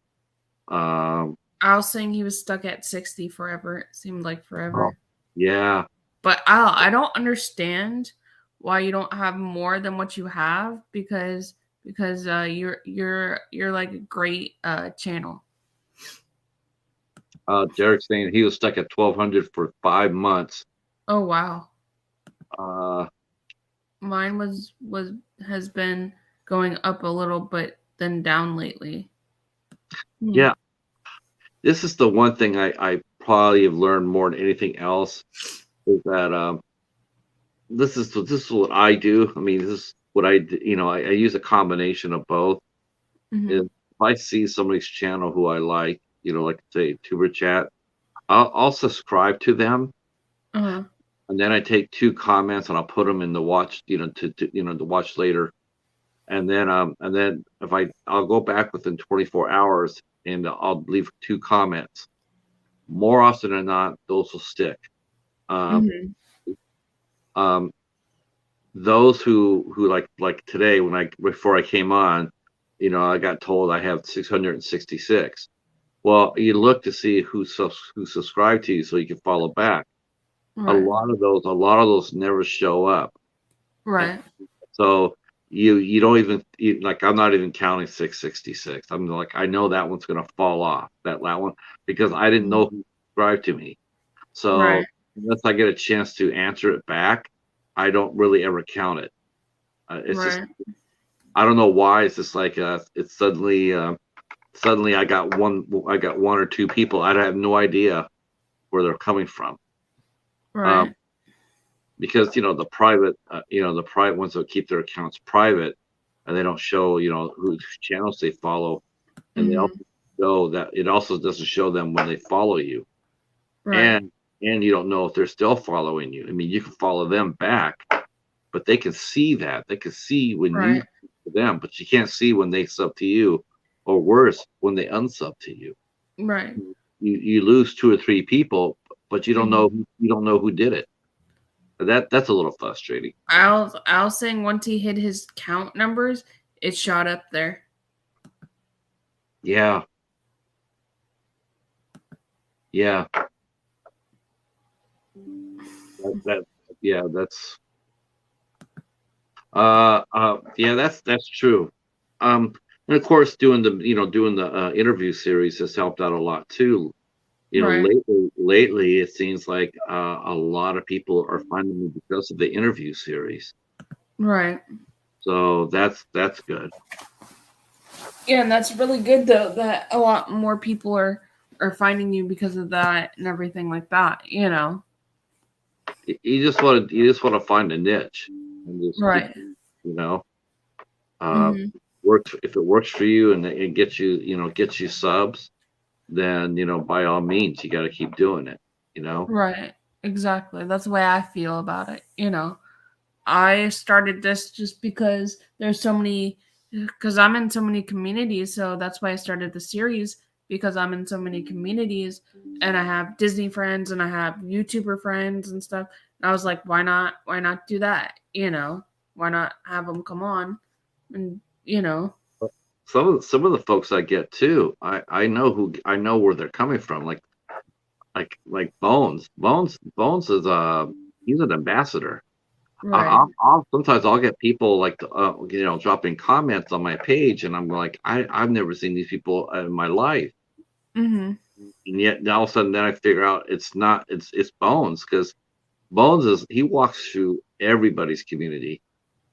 Um, I was saying he was stuck at 60 forever. It seemed like oh, forever. yeah. But I don't understand why you don't have more than what you have because you're like a great channel. Derek's saying he was stuck at 1,200 for 5 months. Oh wow. Uh, Mine was has been going up a little but then down lately. Hmm. yeah, this is the one thing I probably have learned more than anything else is that this is what I do. I mean, this is what I use a combination of both. Mm-hmm. If I see somebody's channel who I like, like say Tuber Chat, I'll subscribe to them, Uh-huh. and then I take two comments and I'll put them in the watch, to watch later. And then if I'll go back within 24 hours and I'll leave two comments. More often than not, those will stick. Um, Mm-hmm. um, those who like today when before I came on, I got told I have 666. Well, you look to see who subscribed to you so you can follow back. Right. A lot of those never show up. And Right. so you don't even like I'm not even counting 666. I'm like I know that one's gonna fall off that one because I didn't Mhm. know who subscribed to me. Right. So unless I get a chance to answer it back, I don't really ever count it. It's just Right. I don't know why. It's just like it's suddenly I got one or two people. I have no idea where they're coming from. Um, Right. because the private ones that keep their accounts private and they don't show whose channels they follow, and they also Mm-hmm. show that it also doesn't show them when they follow you, Right. and you don't know if they're still following you. I mean, you can follow them back, but they can see that. They can see when you Right. sub to them, but you can't see when they sub to you, or worse, when they unsub to you. Right. You lose two or three people, but Mm-hmm. you don't know who did it. That's a little frustrating. I was saying once he hit his count numbers, it shot up there. Yeah, yeah, that yeah, that's true. And of course, doing the interview series has helped out a lot too. Right. Lately, it seems like a lot of people are finding me because of the interview series. Right. So that's good. Yeah, and that's really good though that a lot more people are finding you because of that and everything like that, you know. You just want to find a niche and just keep, Right. you know, uh, Mhm. works if it works for you and it gets you subs, then by all means you got to keep doing it. You know. Right. Exactly. That's the way I feel about it, you know. I started this just because there's so many because I'm in so many communities, so that's why I started the series because I'm in so many communities and I have Disney friends and I have YouTuber friends and stuff. And I was like, why not do that, you know? Why not have them come on and, you know. Some of the folks I get too, I know where they're coming from. Like Bones is he's an ambassador. Right. Sometimes I'll get people like dropping comments on my page, and I'm like I've never seen these people in my life, Mhm. and yet now all of a sudden then I figure out it's not it's Bones because Bones he walks through everybody's community.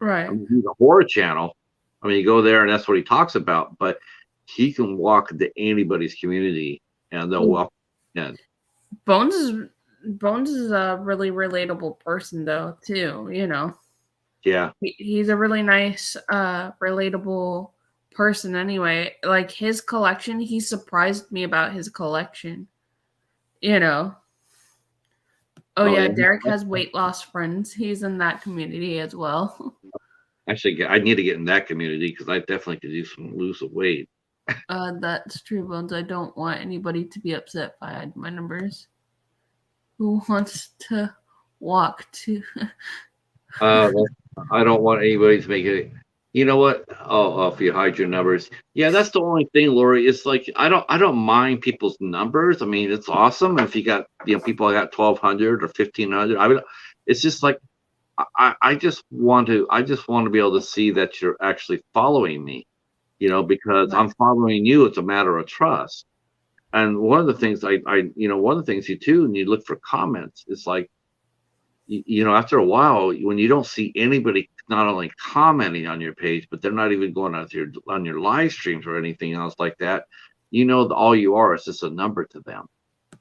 I Right. mean, he's a horror channel. I mean, you go there and that's what he talks about, but he can walk into anybody's community and they'll Well, walk in. Bones is Bones is a really relatable person though, too, you know. Yeah, He's a really nice, relatable person anyway. Like his collection, he surprised me about his collection. You know. Oh oh yeah, yeah. Derek has weight loss friends. He's in that community as well. Actually, I need to get in that community because I definitely could use some lose some weight. That's true, Bones. I don't want anybody to be upset by my numbers. Who wants to walk to? Well, I don't want anybody to make it. You know what? Oh, if you hide your numbers, yeah, that's the only thing, Lori. It's like I don't mind people's numbers. I mean, it's awesome if you got people got 1,200 or 1,500. I mean, it's just like I just want to be able to see that you're actually following me. Because Right. I'm following you. It's a matter of trust. And one of the things one of the things you do, and you look for comments. It's like after a while, when you don't see anybody not only commenting on your page, but they're not even going on your live streams or anything else like that, that all you are is just a number to them.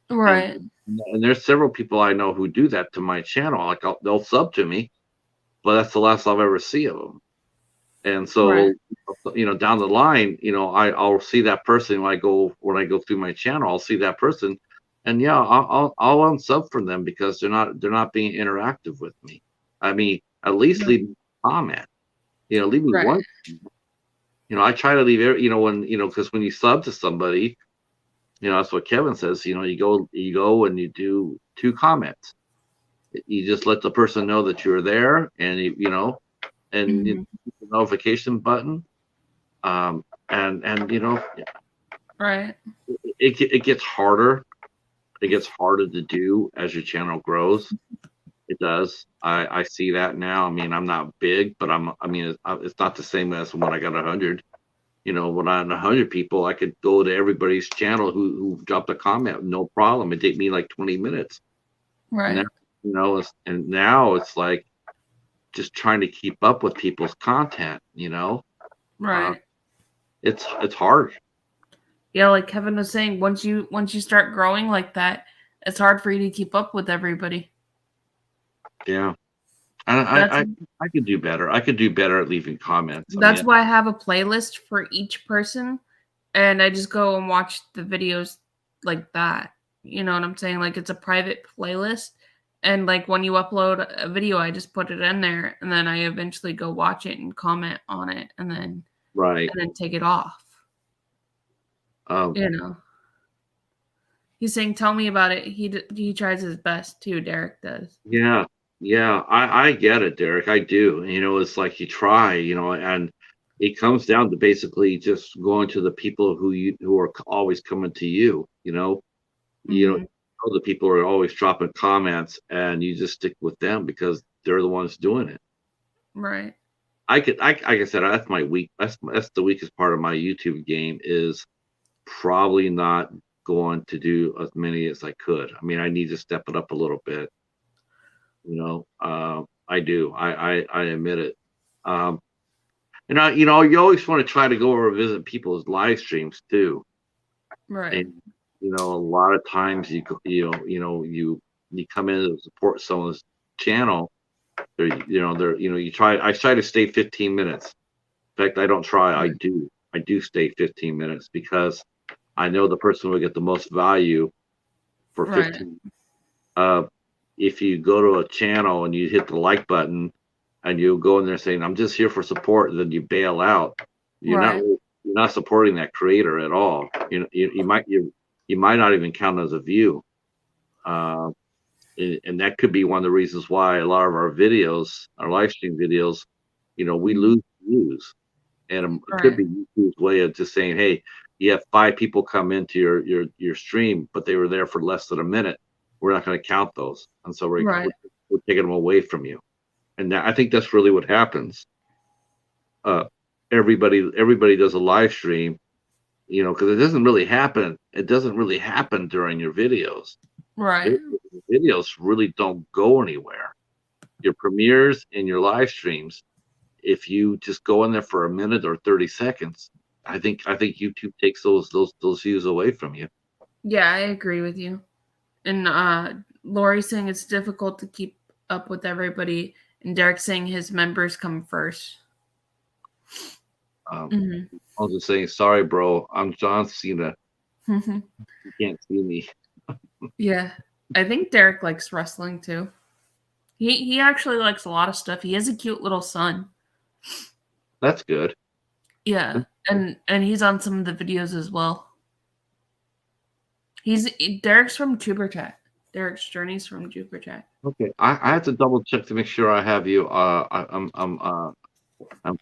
And Right. and there's several people I know who do that to my channel. Like they'll sub to me, but that's the last I'll ever see of them. And Right. so, down the line, I'll see that person when I go through my channel. I'll see that person, and yeah, I'll unsub from them because they're not being interactive with me. I mean, at least Right. leave me a comment. Leave me Right. one. I try to leave when because when you sub to somebody, that's what Kevin says. You go and you do two comments. You just let the person know that you're there, and and Mhm. hit the notification button. And Right. it gets harder. It gets harder to do as your channel grows. It does. I see that now. I mean, I'm not big, but I mean, it's not the same as when I got 100. When I had 100 people, I could go to everybody's channel who dropped a comment, no problem. It take me like 20 minutes. Now, Right. now it's like just trying to keep up with people's content. Uh, Right. it's hard. Yeah, like Kevin was saying, once you start growing like that, it's hard for you to keep up with everybody. Yeah. And That's I could do better. I could do better at leaving comments. I that's mean, why I have a playlist for each person, and I just go and watch the videos like that. You know what I'm saying? Like it's a private playlist, and like when you upload a video, I just put it in there, and then I eventually go watch it and comment on it, and then right. take it off. Um, You know, he's saying, "Tell me about it." He tries his best too. Derek does. yeah, yeah. I get it, Derek. I do. It's like you try, and it comes down to basically just going to the people who are always coming to you. Hmm. The people are always dropping comments, and you just stick with them because they're the ones doing it. Right. Like I said, that's my weak. That's the weakest part of my YouTube game is probably not going to do as many as I could. I mean, I need to step it up a little bit. I do. I admit it. Um, you always want to try to go over visit people's live streams too. Right. And a lot of times you come in to support someone's channel. I try to stay 15 minutes. In fact, I don't try. I Right. do. I do stay 15 minutes because I know the person will get the most value for Right. 15. Uh, if you go to a channel and you hit the like button and you go in there saying, "I'm just here for support," and then you bail out, you're not Right. really, you're not supporting that creator at all. You might not even count as a view. Uh, and that could be one of the reasons why a lot of our videos, our live stream videos, we Mhm. lose views. And it could Right. be YouTube's way of just saying, "Hey, you have 5 people come into your stream, but they were there for less than a minute. We're not going to count those, and so we're, Right. we're taking them away from you." And I think that's really what happens. Uh, everybody does a live stream, because it doesn't really happen. It doesn't really happen during your videos. Right. Vi- Videos really don't go anywhere. Your premieres and your live streams, if you just go in there for a minute or 30 seconds, I think YouTube takes those views away from you. Yeah, I agree with you. And Lori saying it's difficult to keep up with everybody, and Derek saying his members come 1st. Um, Hmm. I was just saying, sorry, bro. I'm John Cena. You can't see me. Yeah, I think Derek likes wrestling too. He actually likes a lot of stuff. He has a cute little son. That's good. Yeah, and he's on some of the videos as well. He's Derek's from Tuber Chat. Derek's Journeys from Tuber Chat. Okay, I have to double check to make sure I have you. I'm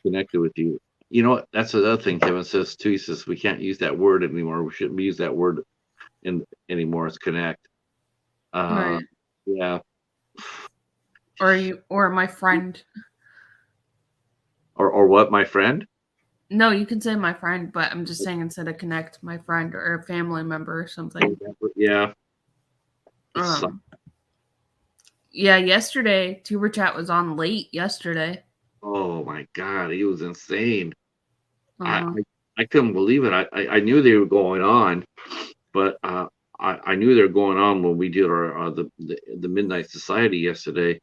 connected with you. You know what? That's another thing Kevin says too. He says we can't use that word anymore. We shouldn't use that word in anymore. It's connect. Uh, Right. yeah. Or my friend. Or what, my friend? No, you can say my friend, but I'm just saying instead of connect, my friend or a family member or something. Yeah. It's Um, yeah, yesterday, Tuber Chat was on late yesterday. oh my God, he was insane. I Uh-huh. I, I couldn't believe it. I knew they were going on, but I knew they were going on when we did our the Midnight Society yesterday.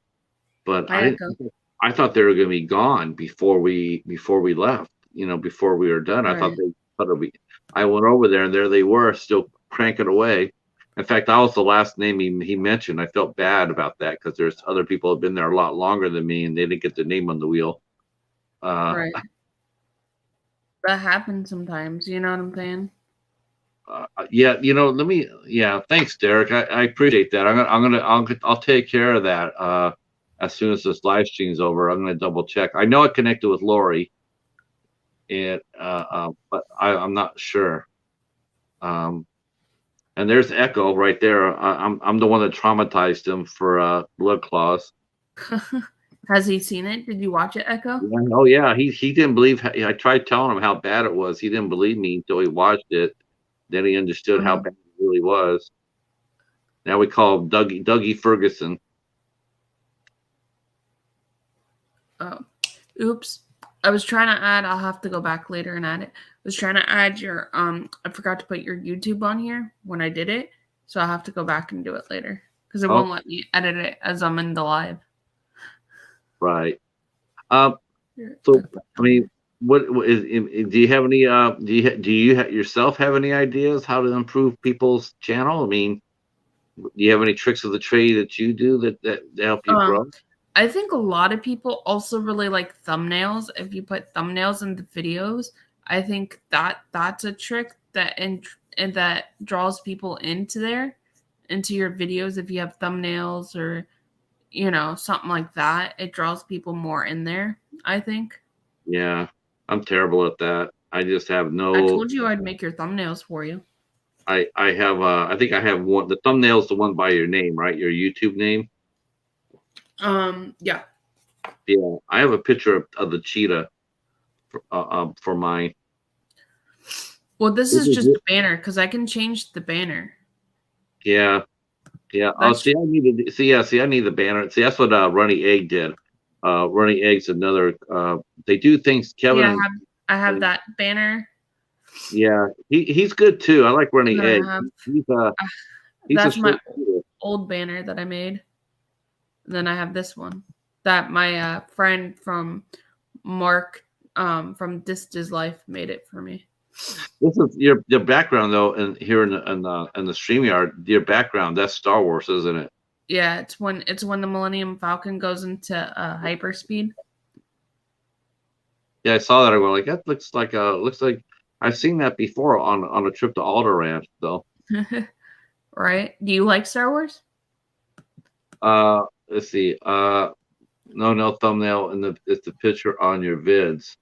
But Hi, Echo. I thought they were going to be gone before we left. Before we were done, I thought Right. they thought it'd be. I went over there and there they were, still cranking away. In fact, I was the last name he mentioned. I felt bad about that because there's other people have been there a lot longer than me, and they didn't get their name on the wheel. Uh, Right. That happens sometimes. You know what I'm saying? yeah, let me. Yeah, thanks, Derek. I appreciate that. I'll take care of that. As soon as this live stream's over, I'm gonna double check. I know I connected with Lori, and but I'm not sure. Um, and there's Echo right there. I'm the one that traumatized him for blood claws. Has he seen it? Did you watch it, Echo? Yeah, oh yeah, he didn't believe. I tried telling him how bad it was. He didn't believe me until he watched it. Then he understood how Uh-huh. bad it really was. Now we call him Dougie Ferguson. Oh, oops. I was trying to add. I'll have to go back later and add it. I was trying to add your. I forgot to put your YouTube on here when I did it, so I'll have to go back and do it later because it Oh, won't let me edit it as I'm in the live. right. Here, So put I on mean, here. do you have any? Yourself have any ideas how to improve people's channel? I mean, do you have any tricks of the trade that you do that help you Um, grow? I think a lot of people also really like thumbnails. If you put thumbnails in the videos, I think that's a trick and that draws people into your videos. If you have thumbnails or something like that, it draws people more in there. I think. Yeah, I'm terrible at that. I just have I no. told you I'd make your thumbnails for you. I have. I think I have one. The thumbnail's the one by your name, right? Your YouTube name. Yeah. Yeah, I have a picture of the cheetah for mine. Well, this This is is just it. a banner because I can change the banner. Yeah, yeah. Oh, That's see, I need to see. Yeah, see, I need the banner. See, that's what Runny Egg did. Runny Egg's another. They do things. See, Kevin I have and that banner, yeah, he's good too. I like and Runny then I Egg. have uh, He's a that's my straight shooter. old banner that I made. And then I have this one that my friend from Mark from This Is Life made it for me. This is your background though, and here in the StreamYard, your background that's Star Wars, isn't it? Yeah, it's when the Millennium Falcon goes into hyperspeed. Yeah, I saw that. I go like that looks like I've seen that before on a trip to Alder Ranch though. Right? Do you like Star Wars? Let's see. No thumbnail, and it's the picture on your vids.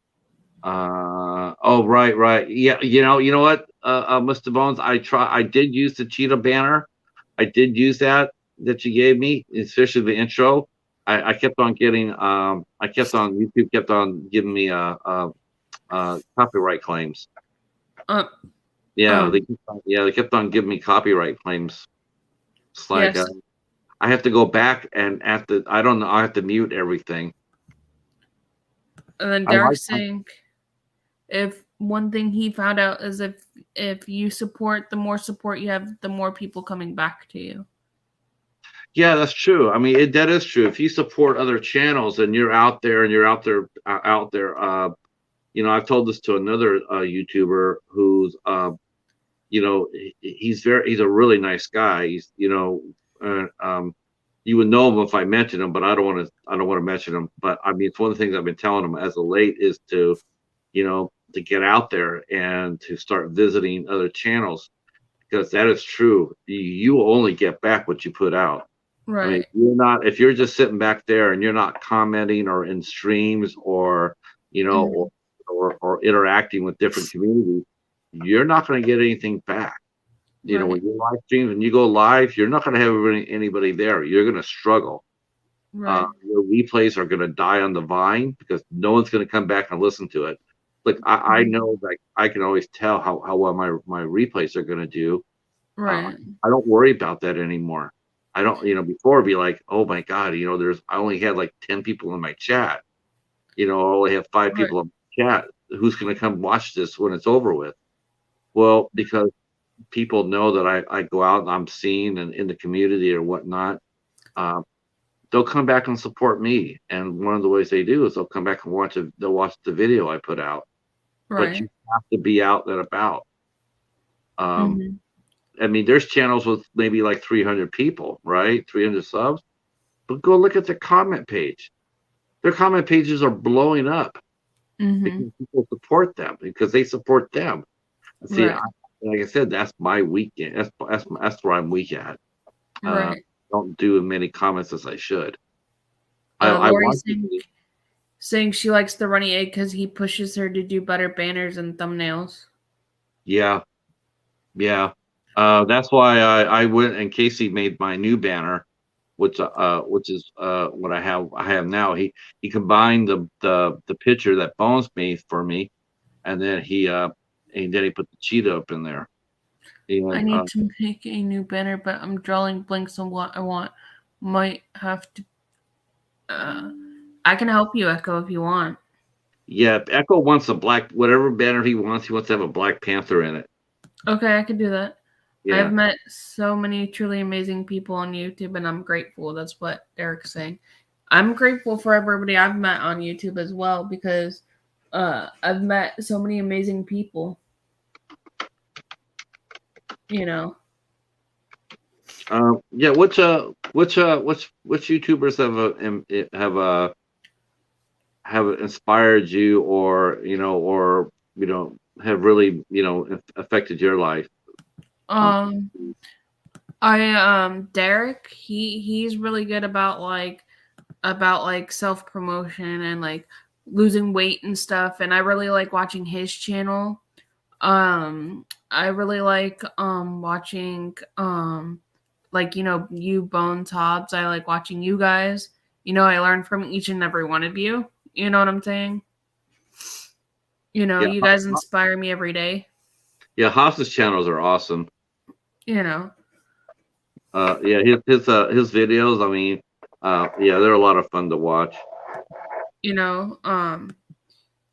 Oh, right. Yeah, you know what, Mr. Bones, I did use the cheetah banner. I did use that you gave me, especially the intro. I kept on getting YouTube kept on giving me copyright claims. Uh, Yeah, um, they kept on giving me copyright claims. It's like yes. I have to go back and I don't know, I have to mute everything. And then I like Derek's saying if one thing he found out is if you support, the more support you have, the more people coming back to you. Yeah, that's true. I mean, that is true. If you support other channels and you're out there and you're out there, I've told this to another YouTuber who's, he's a really nice guy. You would know him if I mentioned him, but I don't want to mention him. But I mean, it's one of the things I've been telling him as of late is to get out there and to start visiting other channels because that is true. You will only get back what you put out. I mean, Right. if you're just sitting back there and you're not commenting or in streams or, you know, Mhm. or interacting with different communities, you're not going to get anything back. When Right. you live stream and you go live, you're not going to have anybody there. You're going to struggle. Right. Your replays are going to die on the vine because no one's going to come back and listen to it. Like I Mhm. know, like I can always tell how well my replays are going to do. Uh, Right. I don't worry about that anymore. I don't, before it'd be like, oh my God, I only had like 10 people in my chat. I only have five Right. people in my chat. Who's going to come watch this when it's over with? Well, because people know that I go out and I'm seen and in the community or whatnot. Um, they'll come back and support me. And one of the ways they do is they'll come back and they'll watch the video I put out. But Right. you have to be out and about. Um, Mm-hmm. I mean, there's channels with maybe like 300 people, right? 300 subs. But go look at the comment page. Their comment pages are blowing up Mm-hmm. because people support them because they support them. See, Right. like I said, that's my weekend. That's where I'm weak at. Uh, Right. don't do as many comments as I should. I Lori want to. saying she likes the runny egg because he pushes her to do better banners and thumbnails. Yeah, yeah. That's why I went and Casey made my new banner, which is what I have now. He combined the picture that Bones made for me, and then he put the cheetah up in there. I And need to make a new banner, but I'm drawing blanks on what I want. Might have to. Uh, I can help you, Echo, if you want. yeah, Echo wants a black whatever banner he wants. He wants to have a Black Panther in it. Okay, I can do that. I've Yeah, met so many truly amazing people on YouTube, and I'm grateful. That's what Derek's saying. I'm grateful for everybody I've met on YouTube as well because I've met so many amazing people. You know, yeah. Which YouTubers have inspired you, or have really affected your life? Um, um, I Derek. He's really good about like self promotion and like losing weight and stuff, and I really like watching his channel. I really like watching like you Bones Hobbs. I like watching you guys. I learn from each and every one of you. You know what I'm saying? yeah, You guys inspire me every day. yeah. Haas's channels are awesome. You know, Yeah, his videos. I mean, yeah, they're a lot of fun to watch. you know,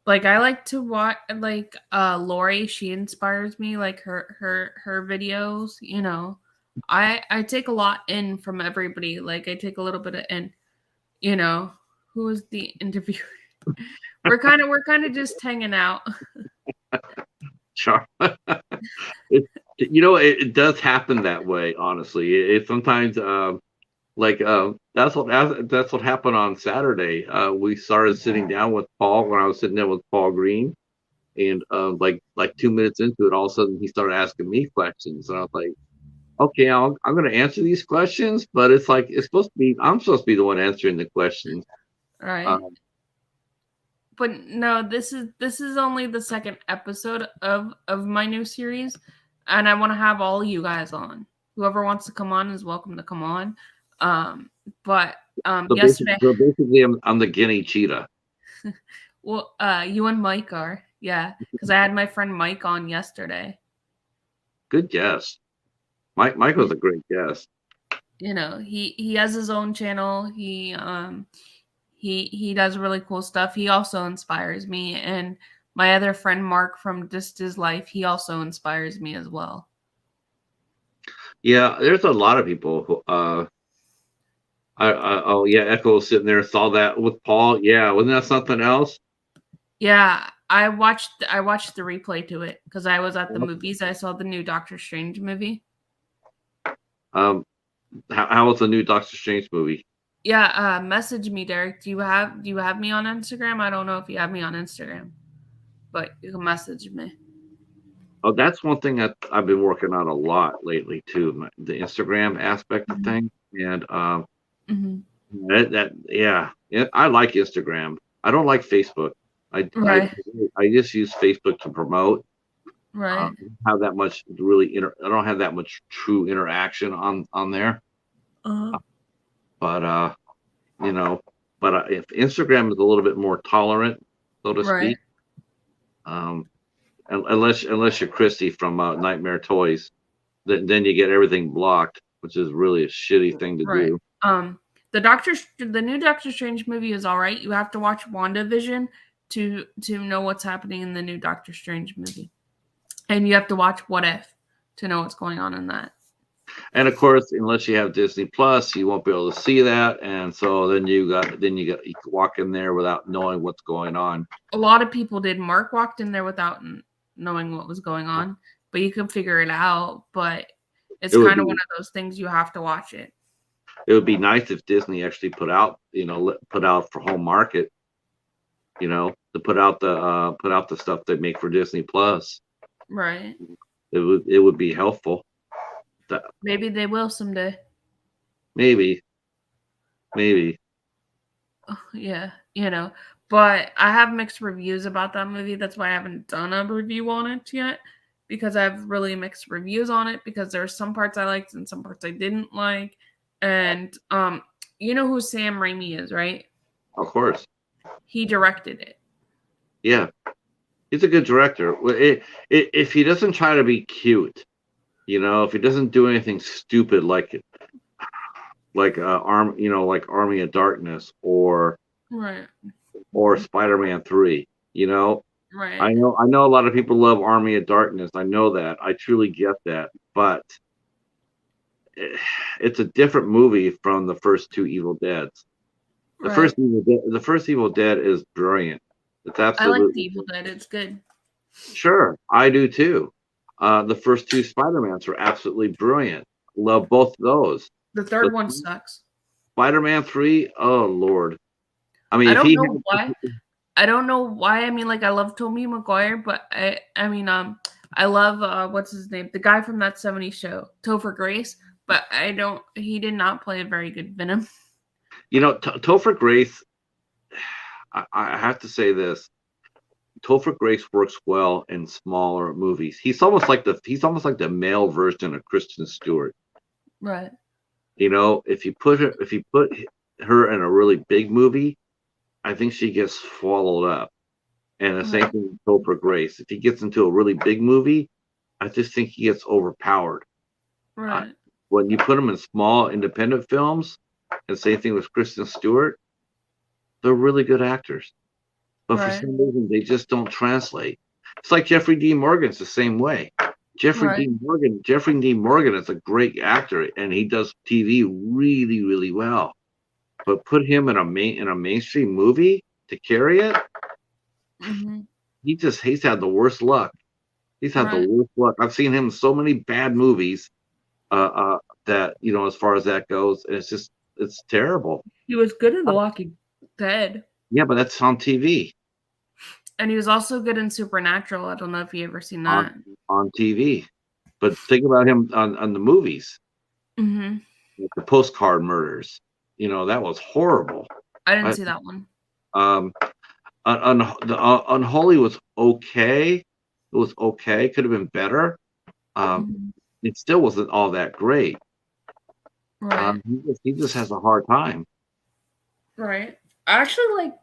like I like to watch like Lori, she inspires me like her videos, I take a lot in from everybody. Like I take a little bit of in, you know. Who is the interviewer? we're kind of just hanging out. Char- it, it does happen that way. Honestly, it sometimes like that's what happened on Saturday. We started sitting down with Paul when I was sitting there with Paul Green, and like 2 minutes into it, all of a sudden he started asking me questions, and I was like, okay, I'm going to answer these questions, but it's like I'm supposed to be the one answering the questions. Right. Um, But no, this is only the second episode of my new series, and I want to have all you guys on. Whoever wants to come on is welcome to come on. Um, but yesterday, so basically, I'm the guinea cheetah. well, you and Mike are, yeah, because I had my friend Mike on yesterday. Good guess. Mike was Yeah. a great guest. He has his own channel. He does really cool stuff. He also inspires me, and my other friend Mark from Just His Life, he also inspires me as well. Yeah, there's a lot of people who oh yeah, Echo was sitting there, saw that with Paul. Yeah, wasn't that something else? Yeah, I watched the replay to it because I was at the movies. I saw the new Doctor Strange movie. Um, how was the new Doctor Strange movie? Yeah, message me, Derek. Do you have me on Instagram? I don't know if you have me on Instagram, but you can message me. Oh, that's one thing that I've been working on a lot lately too, the Instagram aspect of Mhm. things. And Mhm. yeah, I like Instagram. I don't like Facebook. I I Right. I just use Facebook to promote. Right. I don't have that much really I don't have that much true interaction on there. Uh-huh. But you know, but if Instagram is a little bit more tolerant, so to Right. speak, um, unless you're Christy from Nightmare Toys, then you get everything blocked, which is really a shitty thing to Right. do. The new Doctor Strange movie is all right. You have to watch WandaVision to know what's happening in the new Doctor Strange movie, and you have to watch What If to know what's going on in that. And of course, unless you have Disney Plus, you won't be able to see that. And so then you can walk in there without knowing what's going on. A lot of people did. Mark walked in there without knowing what was going on, but you could figure it out. But it's It would kind of be one of those things you have to watch it. it would be nice if Disney actually put out for home market, to put out the stuff they make for Disney Plus. Right. It would be helpful. That, Maybe they will someday. maybe. Yeah, But I have mixed reviews about that movie. That's why I haven't done a review on it yet. Because I have really mixed reviews on it. Because there are some parts I liked and some parts I didn't like. And you know who Sam Raimi is, right? Of course. He directed it. Yeah. He's a good director. If he doesn't try to be cute, if he doesn't do anything stupid like like Army of Darkness or Right. Spider-Man 3, Right. I know a lot of people love Army of Darkness. I know that. I truly get that. But it's a different movie from the first two Evil Deads. The Right. first Evil Dead is brilliant. It's I like absolutely The Evil Dead. It's good. sure. I do too. The first two Spider-Mans were absolutely brilliant. Love both those. The third one sucks. Spider-Man 3, oh Lord. I mean, I if don't he know had, why. I don't know why. I mean, like I love Tobey Maguire, but I love what's his name? The guy from that '70s show, Topher Grace. But I don't. He did not play a very good Venom. Topher Grace, I have to say this. Topher Grace works well in smaller movies. He's almost like the male version of Kristen Stewart. Right. If you put her in a really big movie, I think she gets swallowed up. And the same thing with Topher Grace. If he gets into a really big movie, I just think he gets overpowered. Right. When you put him in small independent films, and same thing with Kristen Stewart, they're really good actors. But for some reason, they just don't translate. It's like Jeffrey Dean Morgan's the same way. Jeffrey Dean Morgan is a great actor, and he does TV really, really well. But put him in a mainstream movie to carry it, Mm-hmm. he's had the worst luck. He's had the worst luck. I've seen him in so many bad movies that as far as that goes, and it's terrible. He was good in The Walking Dead. Yeah, but that's on TV. And he was also good in Supernatural. I don't know if you ever seen that. On TV. But think about him on the movies. Mm-hmm. Like the Postcard Murders. That was horrible. I didn't see that one. Unholy was okay. It was okay. Could have been better. It still wasn't all that great. Right. He just has a hard time. Right. I actually liked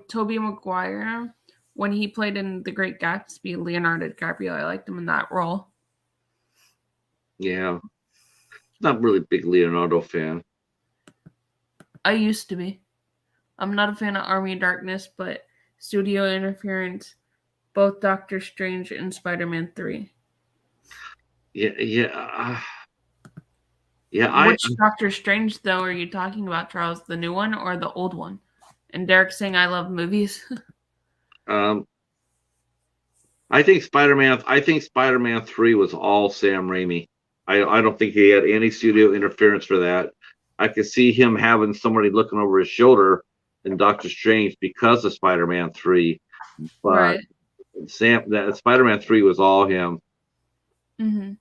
Tobey Maguire when he played in The Great Gatsby, Leonardo DiCaprio. I liked him in that role. Yeah. Not really a big Leonardo fan. I used to be. I'm not a fan of Army of Darkness, but Studio Interference, both Doctor Strange and Spider-Man 3. Yeah. Which Doctor Strange, though, are you talking about, Charles? The new one or the old one? And Derek saying I love movies. I think Spider-Man 3 was all Sam Raimi. I don't think he had any studio interference for that. I could see him having somebody looking over his shoulder in Doctor Strange because of Spider-Man 3. But Spider-Man 3 was all him. Mm-hmm.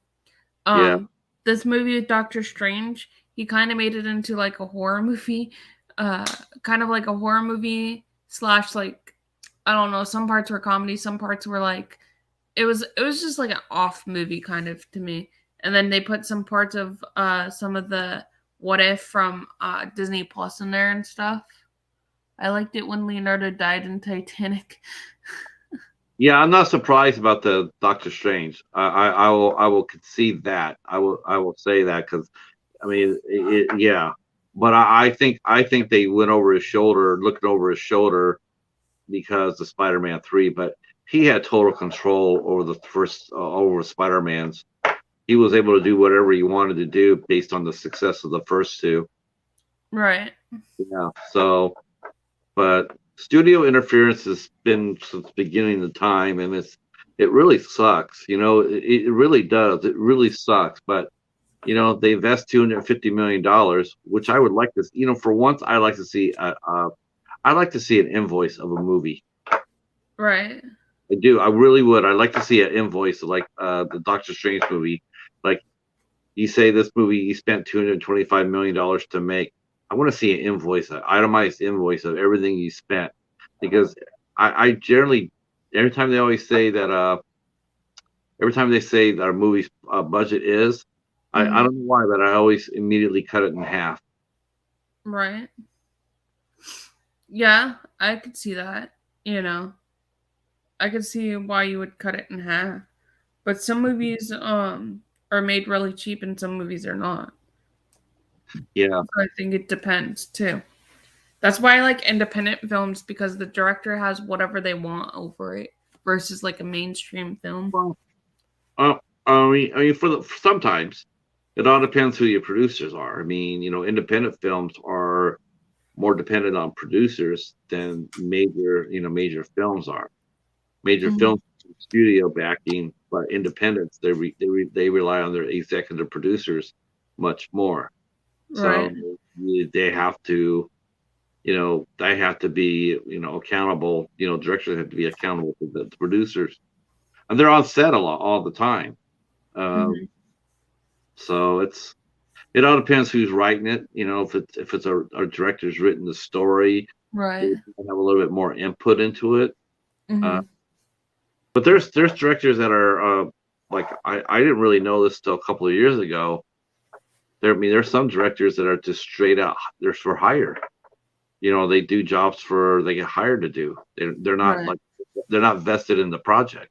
Yeah. This movie with Doctor Strange, he kind of made it into like a horror movie. Kind of like a horror movie / like, I don't know, some parts were comedy, some parts were like, it was just like an off movie kind of to me. And then they put some parts of some of the What If from Disney Plus in there and stuff. I liked it when Leonardo died in Titanic. Yeah, I'm not surprised about the Doctor Strange. I will concede that. I will say that because, I mean, yeah. But I think they went over his shoulder, looking over his shoulder, because of Spider-Man 3. But he had total control over the first over Spider-Man's. he was able to do whatever he wanted to do based on the success of the first two. Right. Yeah. So, but studio interference has been since the beginning of time, and it really sucks. It really does. It really sucks. But they invest $250 million, which I would like to. For once, I like to see I like to see an invoice of a movie. Right. I do. I really would. I'd like to see an invoice like the Doctor Strange movie. Like you say, this movie you spent $225 million to make. I want to see an invoice, an itemized invoice of everything you spent, because I generally every time they say that our movie's budget is, I don't know why, but I always immediately cut it in half. Right. Yeah, I could see that. I could see why you would cut it in half. But some movies are made really cheap and some movies are not. Yeah. So I think it depends too. That's why I like independent films, because the director has whatever they want over it versus like a mainstream film. Well, uh, sometimes it all depends who your producers are. I mean, independent films are more dependent on producers than major films are. Major Mhm. films studio backing, but independents they rely on their executive producers much more. Right. So they have to, they have to be, accountable. Directors have to be accountable to the producers, and they're on set a lot all the time. Um, Mhm. so it all depends who's writing it. If it's our director's written the story, they Right. have a little bit more input into it. Uh, Mhm. but there's directors that are like I didn't really know this till a couple of years ago. There's some directors that are just straight out they're for hire. They do jobs they get hired to do. Right. They're not vested in the project.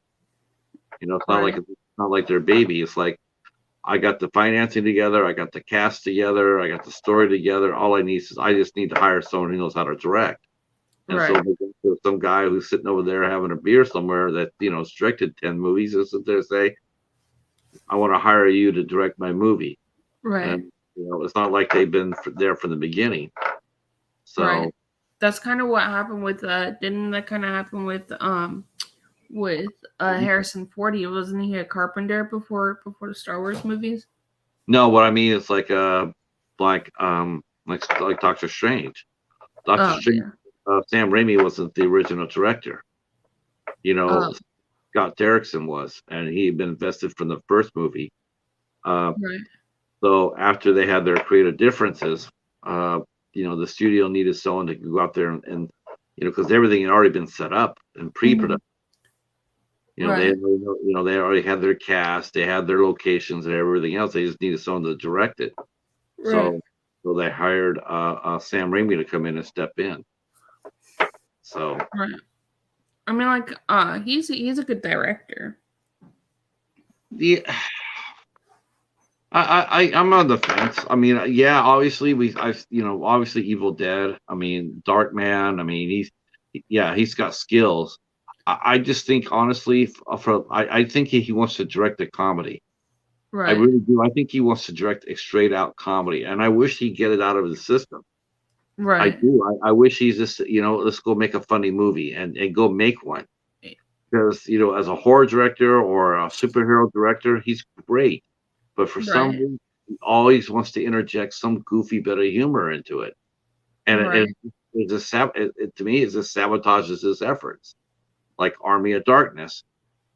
Right. It's not like their baby. It's like I got the financing together, I got the cast together, I got the story together. All I just need to hire someone who knows how to direct. And so Right. there's some guy who's sitting over there having a beer somewhere that has directed 10 movies and sit there say, I want to hire you to direct my movie. Right. And it's not like they've been there from the beginning. Right. So That's kind of what happened with didn't that kind of happen with Harrison Ford? Wasn't he a carpenter before the Star Wars movies? no, what I mean is like Doctor Strange. Doctor Oh Strange, yeah. Sam Raimi wasn't the original director. You know, Oh Scott Derrickson was, and he had been invested from the first movie. Uh, right. so after they had their creative differences, uh, the studio needed someone to go out there and because everything had already been set up in Hmm. pre-production. Right. They already had their cast, they had their locations and everything else. They just needed someone to direct it. Right. So they hired Sam Raimi to come in and step in. So Right. I mean, like, he's a good director. the I'm on the fence. I mean, yeah, obviously obviously Evil Dead. I mean, Dark Man. I mean, he's got skills. I just think honestly, I think he wants to direct a comedy. I Right. really do. I think he wants to direct a straight out comedy, and I wish he'd get it out of his system. I Right. do. I wish he's just let's go make a funny movie and go make one, because as a horror director or a superhero director, he's great. But for some Right. reason, he always wants to interject some goofy bit of humor into it, and Right. to me, it just sabotages his efforts. Like Army of Darkness.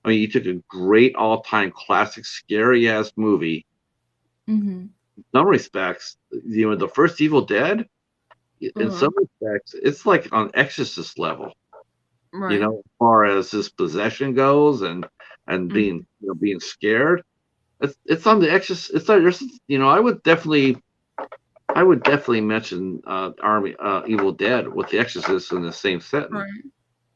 I mean, you took a great all-time classic, scary-ass movie. Hmm. In some respects, the first Evil Dead. In Uh-huh. some respects, it's like on Exorcist level. Right. As far as his possession goes, and Hmm. being scared. It's on the Exorcist. It's on, there's I would definitely mention Army Evil Dead with the Exorcist in the same setting. Right.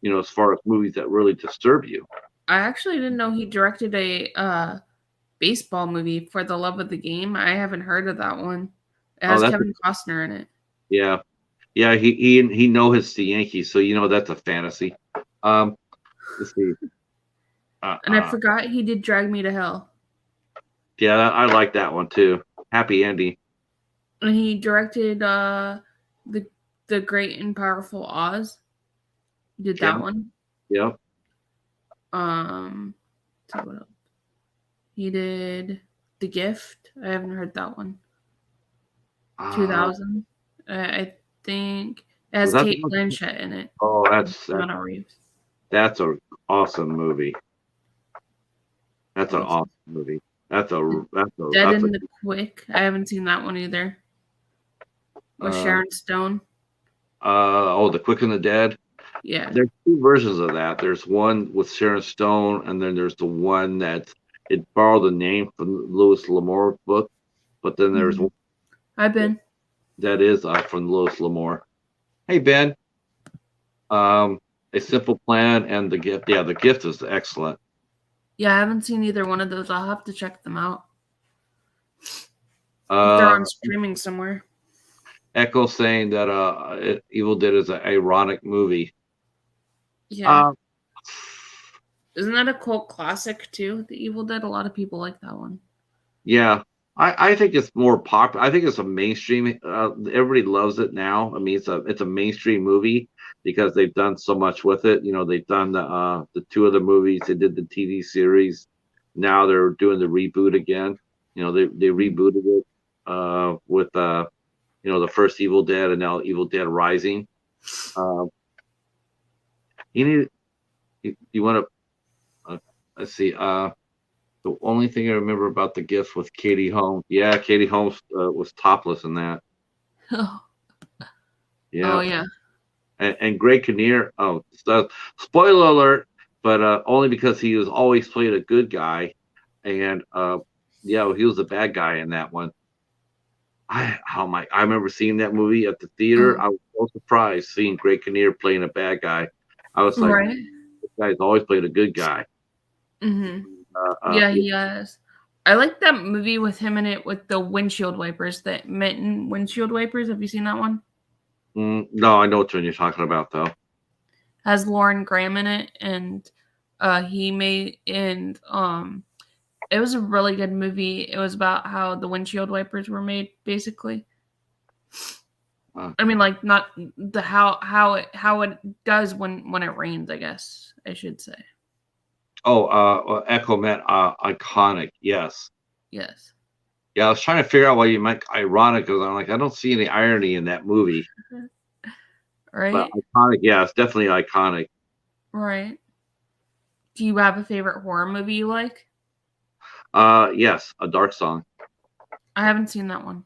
As far as movies that really disturb you. I actually didn't know he directed a baseball movie, For the Love of the Game. I haven't heard of that one. It Oh, has Kevin Costner in it. yeah, yeah. He know his the Yankees, so that's a fantasy. Um, let's see. Uh, And I uh, forgot he did Drag Me to Hell. Yeah, I like that one too. Happy ending. And he directed the Great and Powerful Oz. He did Yeah, that one. yeah. Um, so what else? He did The Gift. I haven't heard that one. Uh, 2000. I think it has was that the Kate one? Blanchett in it. Oh, Keanu Reeves. that's a awesome movie. That's an What's awesome movie. Dead That's a in the Quick? I haven't seen that one either. With uh Sharon Stone. The Quick and the Dead. Yeah. There's two versions of that. There's one with Sharon Stone, and then there's the one that it borrowed the name from Louis L'Amour book. But then there's Mm-hmm. one I've been. that is from Louis L'Amour. Hey Ben, um, A Simple Plan and The Gift. Yeah, The Gift is excellent. Yeah, I haven't seen either one of those. I'll have to check them out. If they're on Uh, streaming somewhere. Echo saying that Evil Dead is an ironic movie. Yeah. Uh, Isn't that a cult classic too? The Evil Dead? A lot of people like that one. yeah, I think it's more popular. I think it's a mainstream. Everybody loves it now. I mean, it's a mainstream movie because they've done so much with it. You know, they've done the two other movies. They did the TV series. Now they're doing the reboot again. You know, they rebooted it with the first Evil Dead and now Evil Dead Rising. Uh, you need you want to let's see. The only thing I remember about The Gift was Katie Holmes. Yeah, Katie Holmes was topless in that. Oh, Yeah, oh yeah. and Greg Kinnear. Oh, so, spoiler alert! But only because he was always played a good guy, and yeah, he was a bad guy in that one. I remember seeing that movie at the theater. Oh, I was so surprised seeing Greg Kinnear playing a bad guy. I was like, right. this guy's always played a good guy. Mm-hmm. Yeah, Yeah. he has. I like that movie with him in it with the windshield wipers, that mitten windshield wipers. Have you seen that one? No, I know which one you're talking about though. Has Lauren Graham in it, and he made and it was a really good movie. It was about how the windshield wipers were made, basically. Uh, I mean, like not the how it does when it rains. I guess I should say. Echo meant iconic. Yes. Yes. Yeah, I was trying to figure out why you meant ironic because I'm like, I don't see any irony in that movie. But Right. iconic, yeah, it's definitely iconic. Right. Do you have a favorite horror movie you like? Yes, A Dark Song. I haven't seen that one.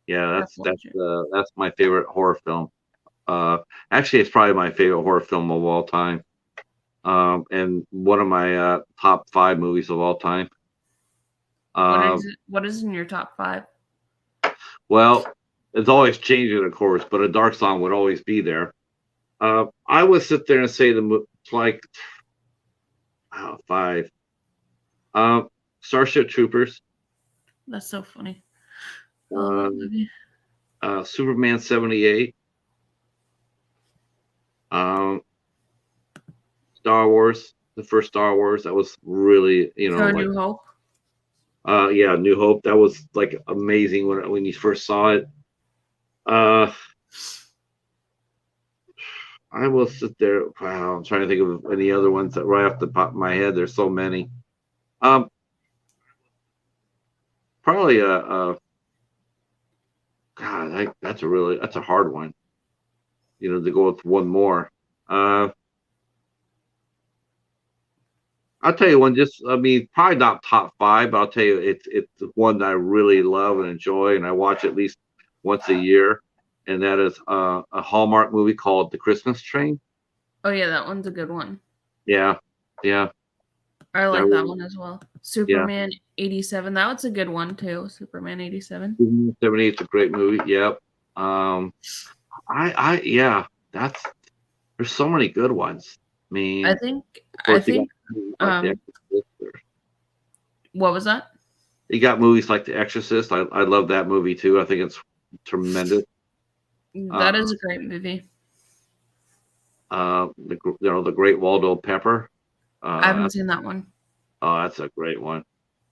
Yeah, I have to watch it. that's my favorite horror film. Actually, it's probably my favorite horror film of all time. And one of my top five movies of all time. What Um, is it? What is in your top 5? well, it's always changing, of course, but A Dark Song would always be there. I would sit there and say it's like five. Starship Troopers, That's so funny. I love uh, that movie. Superman 78, um, Star Wars, the first Star Wars. That was really, So like, New Hope. yeah, New Hope. That was like amazing when you first saw it. Uh, I will sit there. Wow, I'm trying to think of any other ones that right off the top of my head. There's so many. Um, Probably God, that's a hard one. To go with one more. Uh, I'll tell you one. I mean, probably not top five, but I'll tell you it's one that I really love and enjoy, and I watch at least once a year, and that is a Hallmark movie called The Christmas Train. Oh yeah, that one's a good one. Yeah, yeah, I that like that really, one as well. yeah. Superman 87. That was a good one too. Superman 87. 78 is a great movie. Yep. Um, yeah. That's There's so many good ones. I I mean, think of I course, you got think movies like The Exorcist. what was that? You got movies like The Exorcist. I love that movie too. I think it's tremendous. Uh, That is a great movie. the Great Waldo Pepper. I haven't Uh, seen that one. oh, that's a great one.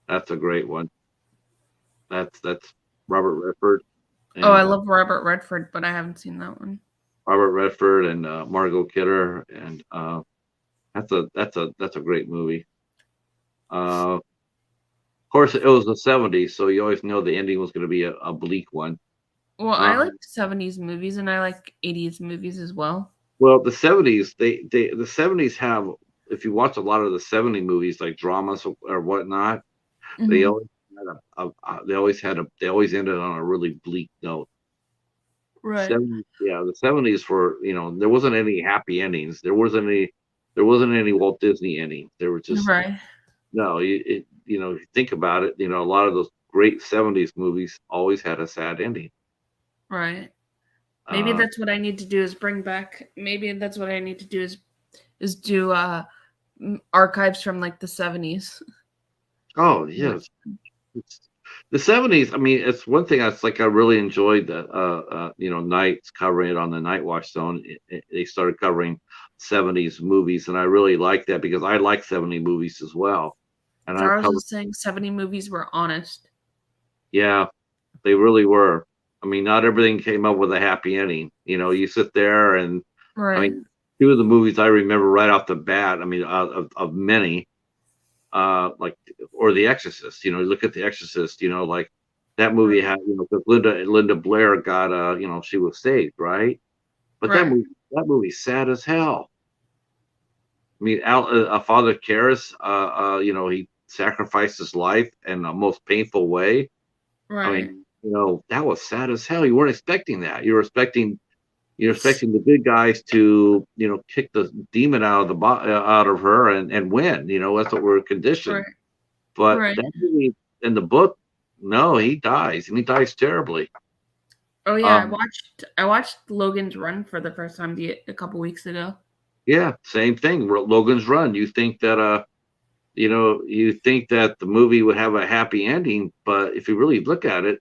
That's a great one. That's Robert Redford Oh, I and love Robert Redford, but I haven't seen that one. Margot Kidder, and that's a great movie. Of course, it was the '70s, so you always know the ending was going to be a bleak one. Well, I Uh, like 70s movies and I like 80s movies as well. well, the '70s, the '70s have, if you watch a lot of the '70s movies, like dramas or whatnot, they Hmm. always they always ended on a really bleak note. Right. 70s, yeah, the '70s were, there wasn't any happy endings. There wasn't any Walt Disney ending. There was just Right. no. If you think about it, a lot of those great '70s movies always had a sad ending. Right. Maybe Uh, that's what I need to do is bring back. Maybe that's what I need to do is do archives from like the 70s. oh yes, it's, the '70s. I mean, it's one thing that's like I really enjoyed the nights covering it on the Night Watch Zone. They started covering '70s movies, and I really like that because I like '70s movies as well. And I've Charles covered, is saying 70 movies were honest. yeah, they really were. I mean, not everything came up with a happy ending. You sit there and, I Right. mean, two of the movies I remember right off the bat. I mean, of many, like, or The Exorcist. Look at The Exorcist. Like that movie Right. had, 'cause Linda Blair got, she was saved, right? But that Right. movie, that movie's sad as hell. I mean, Father Karras, he sacrificed his life in the most painful way. I Right. mean, that was sad as hell. You weren't expecting that. You're expecting the good guys to, kick the demon out of her and win. That's what we're conditioned. Right. But Right. that movie in the book, no, he dies, and he dies terribly. Oh yeah, Um, I watched Logan's Run for the first time a couple weeks ago. yeah, same thing. Logan's Run. You think that the movie would have a happy ending, but if you really look at it,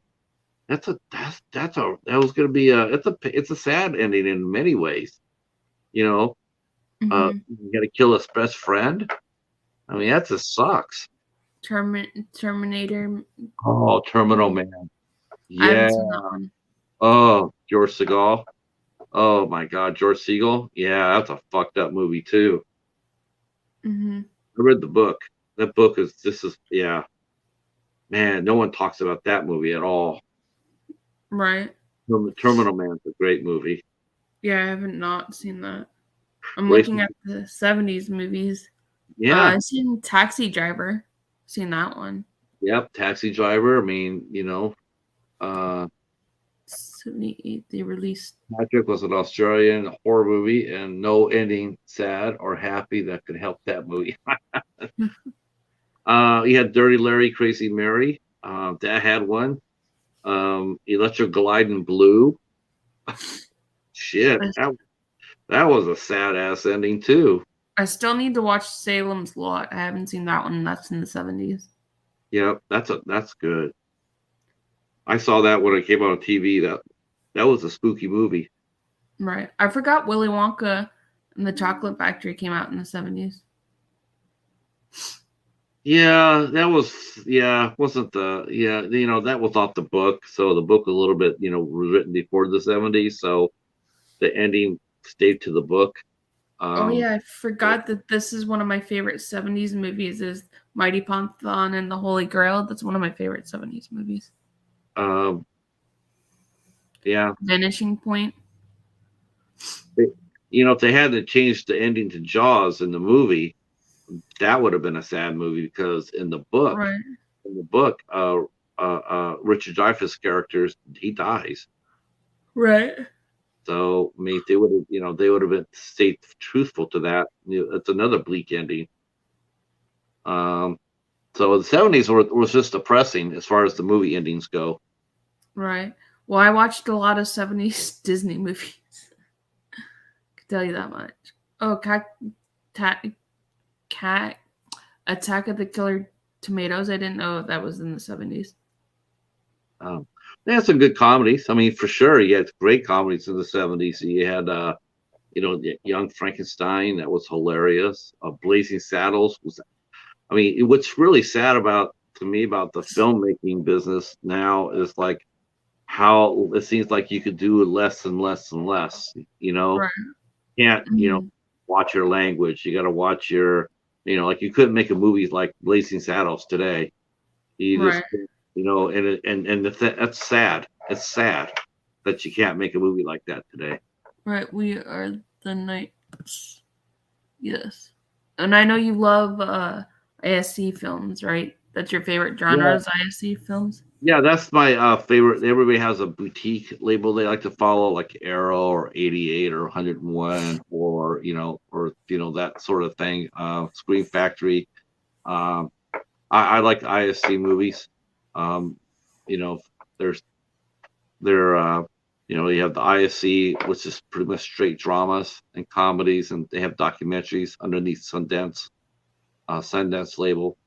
that was going to be it's a sad ending in many ways. You know, Hmm. you got to kill his best friend. I mean, that just sucks. Terminator. Oh, Terminal Man. I Yeah. haven't seen that one. Oh, George Segal. Oh my God, George Segal. Yeah, that's a fucked up movie too. Hmm. I read the book. That book is this is yeah, man. No one talks about that movie at all. Right. Terminal Man's a great movie. Yeah, I haven't not seen that. I'm looking Racing. at the 70s movies. Yeah. I've seen Taxi Driver. Seen that one. Yep. Taxi Driver. I mean, uh, 78 they released. Patrick was an Australian horror movie, and no ending, sad or happy, that could help that movie. You had Dirty Larry, Crazy Mary. That had one. Electric Glide in Blue. Shit, I, that was a sad ass ending too. I still need to watch Salem's Lot. I haven't seen that one. That's in the 70s. Yep, that's good. I saw that when it came out on TV. That was a spooky movie. Right. I forgot Willy Wonka and the Chocolate Factory came out in the 70s. Yeah, that was wasn't the yeah, that was off the book. So the book was a little bit, was written before the '70s, so the ending stayed to the book. Oh Um yeah, I forgot that this is one of my favorite 70s movies is Mighty Python and the Holy Grail. That's one of my favorite 70s movies. um yeah. Vanishing Point. They, if they had to change the ending to Jaws in the movie, that would have been a sad movie because Right. in the book, Richard Dreyfuss characters, he dies. Right. So I mean, they would have been stayed truthful to that. It's another bleak ending. Um, so the '70s was just depressing as far as the movie endings go. Right. Well, I watched a lot of 70s Disney movies. I can tell you that much. Oh, ta- Cat Attack of the Killer Tomatoes. I didn't know that was in the 70s. Um, they had some good comedies. I mean, for sure, you had great comedies in the '70s. You had, Young Frankenstein, that was hilarious. Blazing Saddles was. I mean, what's really sad about to me about the filmmaking business now is like how it seems like you could do less and less and less. You know, Right. can't Mhm. watch your language. You got to watch your like you couldn't make a movie like Blazing Saddles today. You just Right. that's sad. It's sad that you can't make a movie like that today. Right. We are the knights. Yes. And I know you love ISC films, right? That's your favorite genre Yeah, is ISC films? yeah, that's my favorite. Everybody has a boutique label they like to follow, like Arrow or 88 or 101 or that sort of thing. Screen Factory. Um, I like ISC movies. Um, you know, there's there you have the ISC, which is pretty much straight dramas and comedies, and they have documentaries underneath Sundance label,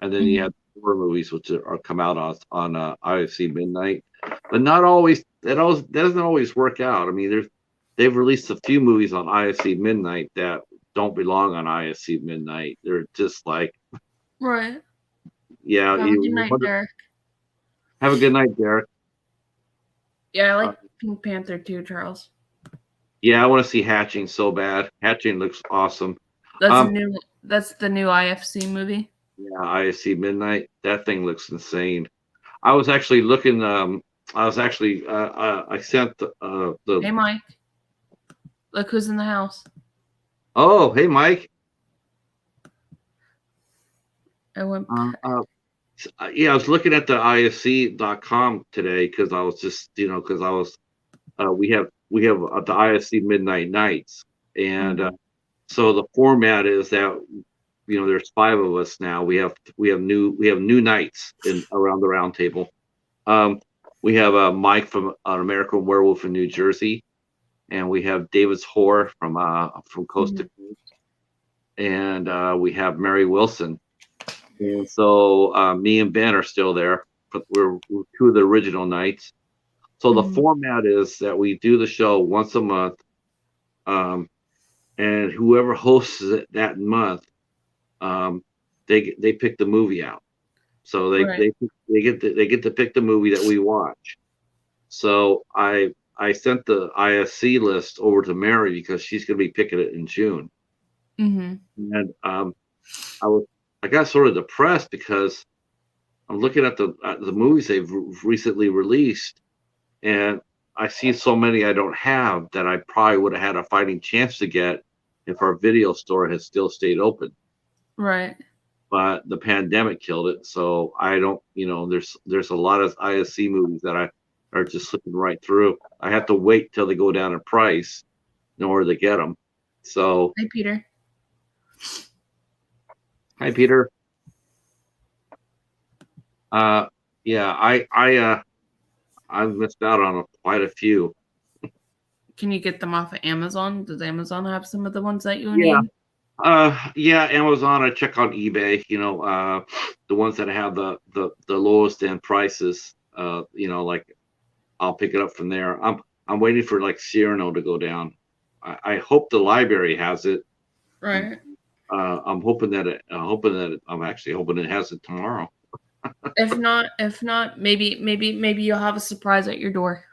and then you Mhm. have horror movies which are come out on IFC Midnight, but not always. That doesn't always work out. I mean, they've released a few movies on IFC Midnight that don't belong on IFC Midnight. They're just like, Right. yeah, Have a good you night, wonder. Derek. Have a good night, Derek. Yeah, I Uh, like Pink Panther too, Charles. yeah, I want to see Hatching so bad. Hatching looks awesome. That's a Um, new that's the new IFC movie. yeah, IFC Midnight. That thing looks insane. I was actually looking. I was actually. I sent the. Hey Mike, look who's in the house. Oh, hey, Mike. I went Uh, uh, yeah, I was looking at the ISC.com today because I was just, because I was. We have the ISC Midnight Nights, and Mhm. so the format is that there's five of us now. We have new nights in around the round table. Um, we have Mike from an American Werewolf in New Jersey, and we have David's Horror from Coast to Mhm. Coast, and we have Mary Wilson. And so me and Ben are still there, but we're two of the original nights. So the Mhm. format is that we do the show once a month, um, and whoever hosts it that month, um, they pick the movie out. So Right. they get to pick the movie that we watch. So I sent the ISC list over to Mary because she's going to be picking it in June, Mhm. and I was I got sort of depressed because I'm looking at the movies they've recently released, and I see so many I don't have that I probably would have had a fighting chance to get if our video store had still stayed open. Right. But the pandemic killed it, so I don't. There's a lot of ISC movies that I are just slipping right through. I have to wait till they go down in price in order to get them. So, Hey Peter. hi Peter. Uh, yeah, I've missed out on quite a few. Can you get them off of Amazon? Does Amazon have some of the ones that you Yeah, need? yeah, Amazon. I check on eBay. The ones that have the lowest end prices. Like I'll pick it up from there. I'm waiting for like Cyrano to go down. I hope the library has it. Right. I'm actually hoping it has it tomorrow. If not, maybe you'll have a surprise at your door.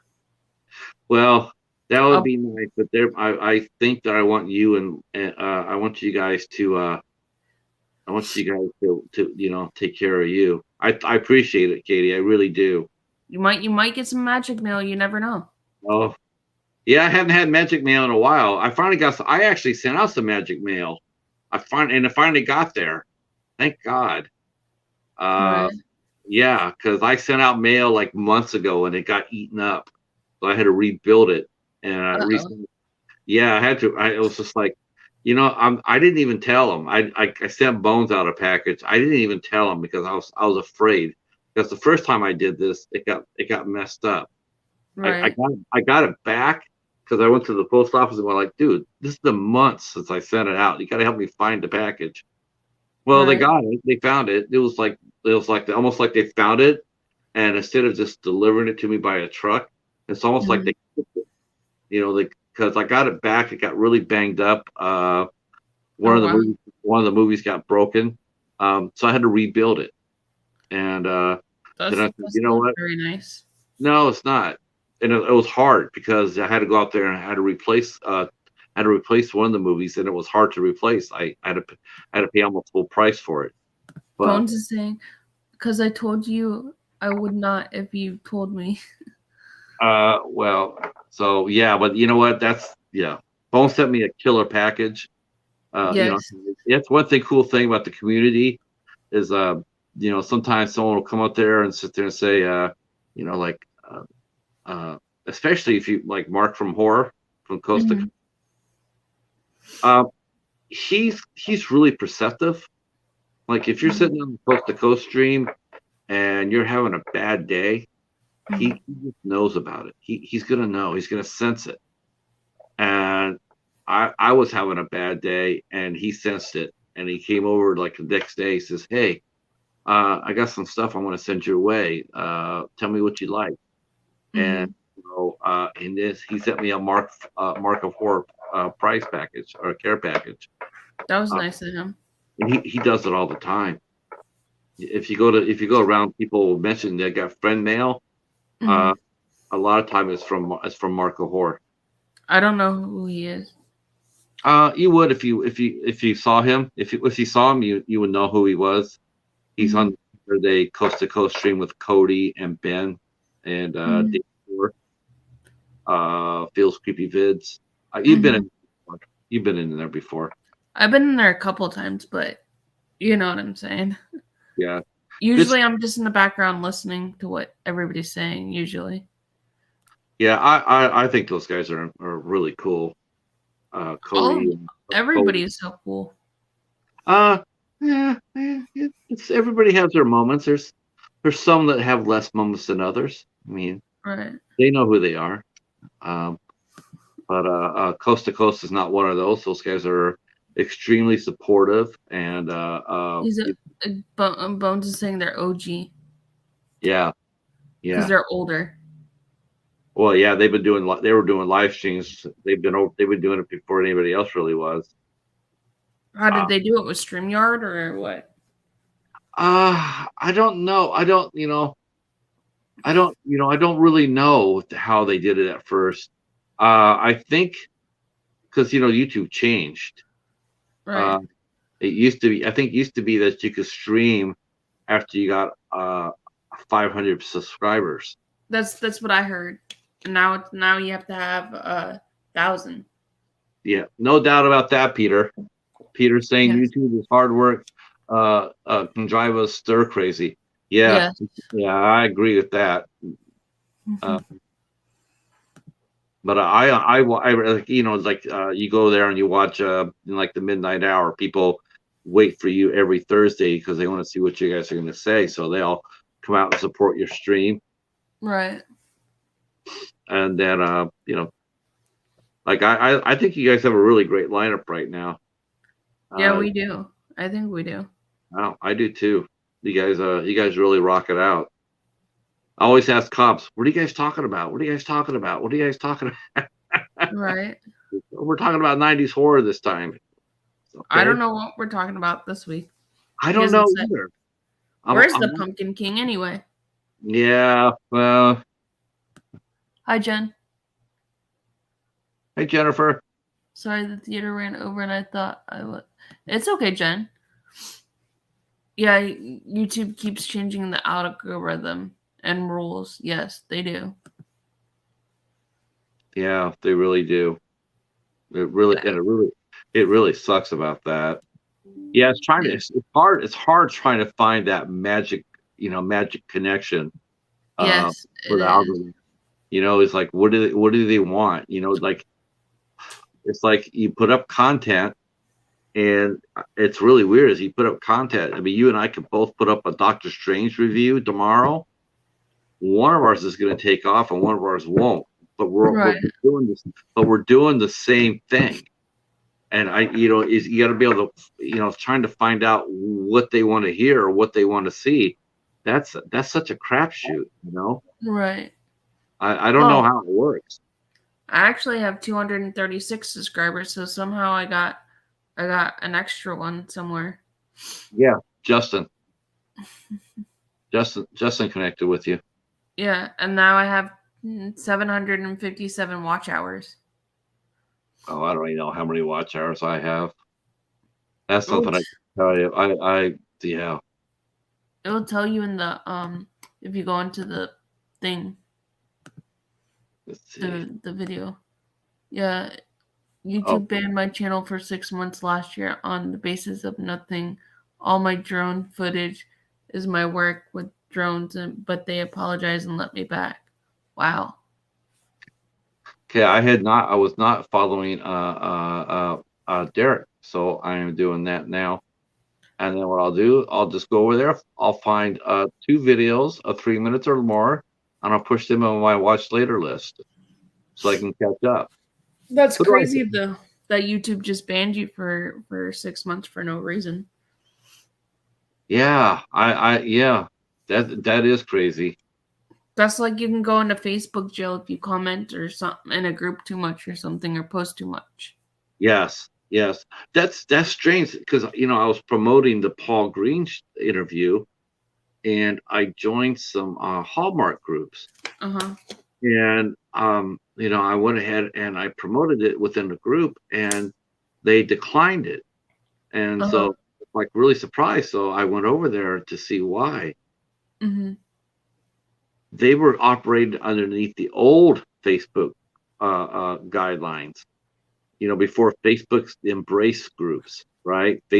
Well, that would Oh, be nice, but I think that I want you and I want you guys to take care of you. I appreciate it, Katie. I really do. you might get some magic mail. You never know. Oh, yeah, I haven't had magic mail in a while. I actually sent out some magic mail. It finally got there. Thank God. Uh, Right. yeah, because I sent out mail like months ago and it got eaten up, so I had to rebuild it. And I Uh oh. recently, yeah, I had to. It was just like, I didn't even tell them. I sent Bones out a package. I didn't even tell him because I was afraid because the first time I did this, it got messed up. Right. I got it back because I went to the post office and were like, dude, this is the months since I sent it out. You got to help me find the package. Well, they Right. got it. They found it. It was like almost like they found it, and instead of just delivering it to me by a truck, it's almost like Mhm. because I got it back. It got really banged up. One Oh of the wow. movies, one of the movies got broken, so I had to rebuild it. And then I said, That's you know not what? very nice. No, it's not. And it was hard because I had to go out there and I had to replace one of the movies, and it was hard to replace. I had to pay almost full price for it. But Bones is saying, because I told you I would not if you told me. well, so yeah, but you know what? That's yeah. Bone sent me a killer package. You know, Yes. it's one thing cool thing about the community is you know, sometimes someone will come out there and sit there and say, you know, like uh especially if you like Mark from Horror from Coast to Hmm. uh he's really perceptive. Like if you're sitting on the Coast to Coast stream and you're having a bad day, he just knows about it. He's gonna know, he's gonna sense it. And I was having a bad day and he sensed it and he came over like the next day, he says, hey, I got some stuff I want to send your way. Tell me what you like. And Hmm. you know, in this, he sent me a Mark of Horror prize package or a care package. That was Uh, nice of him. and he does it all the time. If you go around, people mention they got friend mail. Hmm. Uh, a lot of time it's from Mark of Horror. I don't know who he is. You would if you saw him. If you saw him, you would know who he was. He's Hmm. on the Coast to Coast stream with Cody and Ben and Hmm. Dave Moore, Feels Creepy Vids. Hmm. You've been in there before. I've been in there a couple times, but you know what I'm saying. Yeah. It's Usually, I'm just in the background listening to what everybody's saying. Usually, yeah, I think those guys are really cool. all Cody and everybody Cody. is so cool. Uh yeah, it's everybody has their moments. There's some that have less moments than others. I mean, Right. they know who they are. Um, but Coast to Coast is not one of those. Those guys are extremely supportive and He's Bones is saying they're OG yeah, because yeah. they're older. Well, yeah, they were doing live streams. They've been doing it before anybody else really was. How Uh, did they do it with StreamYard or what? I don't know. I don't really know how they did it at first. I think because YouTube changed. Right. Uh, it used to be, I think, it used to be that you could stream after you got 500 subscribers. That's what I heard. And now you have to have 1,000. Yeah, no doubt about that, Peter. Peter's saying Yes. YouTube is hard work, can drive us stir crazy. Yeah, Yes. yeah, I agree with that. Uh, but like, like you go there and you watch in like the midnight hour. People wait for you every Thursday because they want to see what you guys are going to say. So they all come out and support your stream, Right. and then like I think you guys have a really great lineup right now. Yeah, Uh, we do. I think we do. wow, I do too. You guys really rock it out. I always ask cops, "What are you guys talking about? What are you guys talking about? What are you guys talking about?" Right. We're talking about '90s horror this time. I Okay, don't know what we're talking about this week. I He don't hasn't know said. either. Where's the I'm Pumpkin King anyway? yeah. Well, Hi, Jen. hey Jennifer. Sorry, the theater ran over and I thought I would. It's okay, Jen. Yeah, YouTube keeps changing the algorithm and rules. Yes, they do. Yeah, they really do. Yeah. It really sucks about that. Yeah, Yeah. it's hard trying to find that magic, magic connection uh Yes, for it the is. algorithm. It's like what do they want? Like it's like you put up content and it's really weird as you put up content. I mean, you and I could both put up a Doctor Strange review tomorrow. One of ours is going to take off and one of ours won't. But we're Right. doing this, but we're doing the same thing. And is you got to be able to, trying to find out what they want to hear or what they want to see. That's such a crapshoot. Right. I don't know Oh, how it works. I actually have 236 subscribers, so somehow I got an extra one somewhere. Yeah, Justin. Justin connected with you. Yeah, and now I have 757 watch hours. Oh, I don't even know how many watch hours I have. That's It'll, something I can tell you. Yeah. it'll tell you in the if you go into the thing, Let's see. the video. Yeah, Oh, YouTube banned my channel for 6 months last year on the basis of nothing. All my drone footage is my work with drones, but they apologized and let me back. Wow. okay. I was not following Derek, so I am doing that now. And then what I'll do, I'll just go over there. I'll find 2 videos of 3 minutes or more, and I'll push them on my watch later list so I can catch up. That's Who do I? crazy though that YouTube just banned you for 6 months for no reason. Yeah, yeah, that is crazy. That's like you can go into Facebook jail if you comment or something in a group too much or something or post too much. Yes, yes. That's strange because I was promoting the Paul Green interview, and I joined some Hallmark groups, Uh-huh. and I went ahead and I promoted it within the group, and they declined it, and Uh-huh. so like really surprised. So I went over there to see why. Mhm. They were operating underneath the old Facebook guidelines. Before Facebook's embrace groups, right? Right.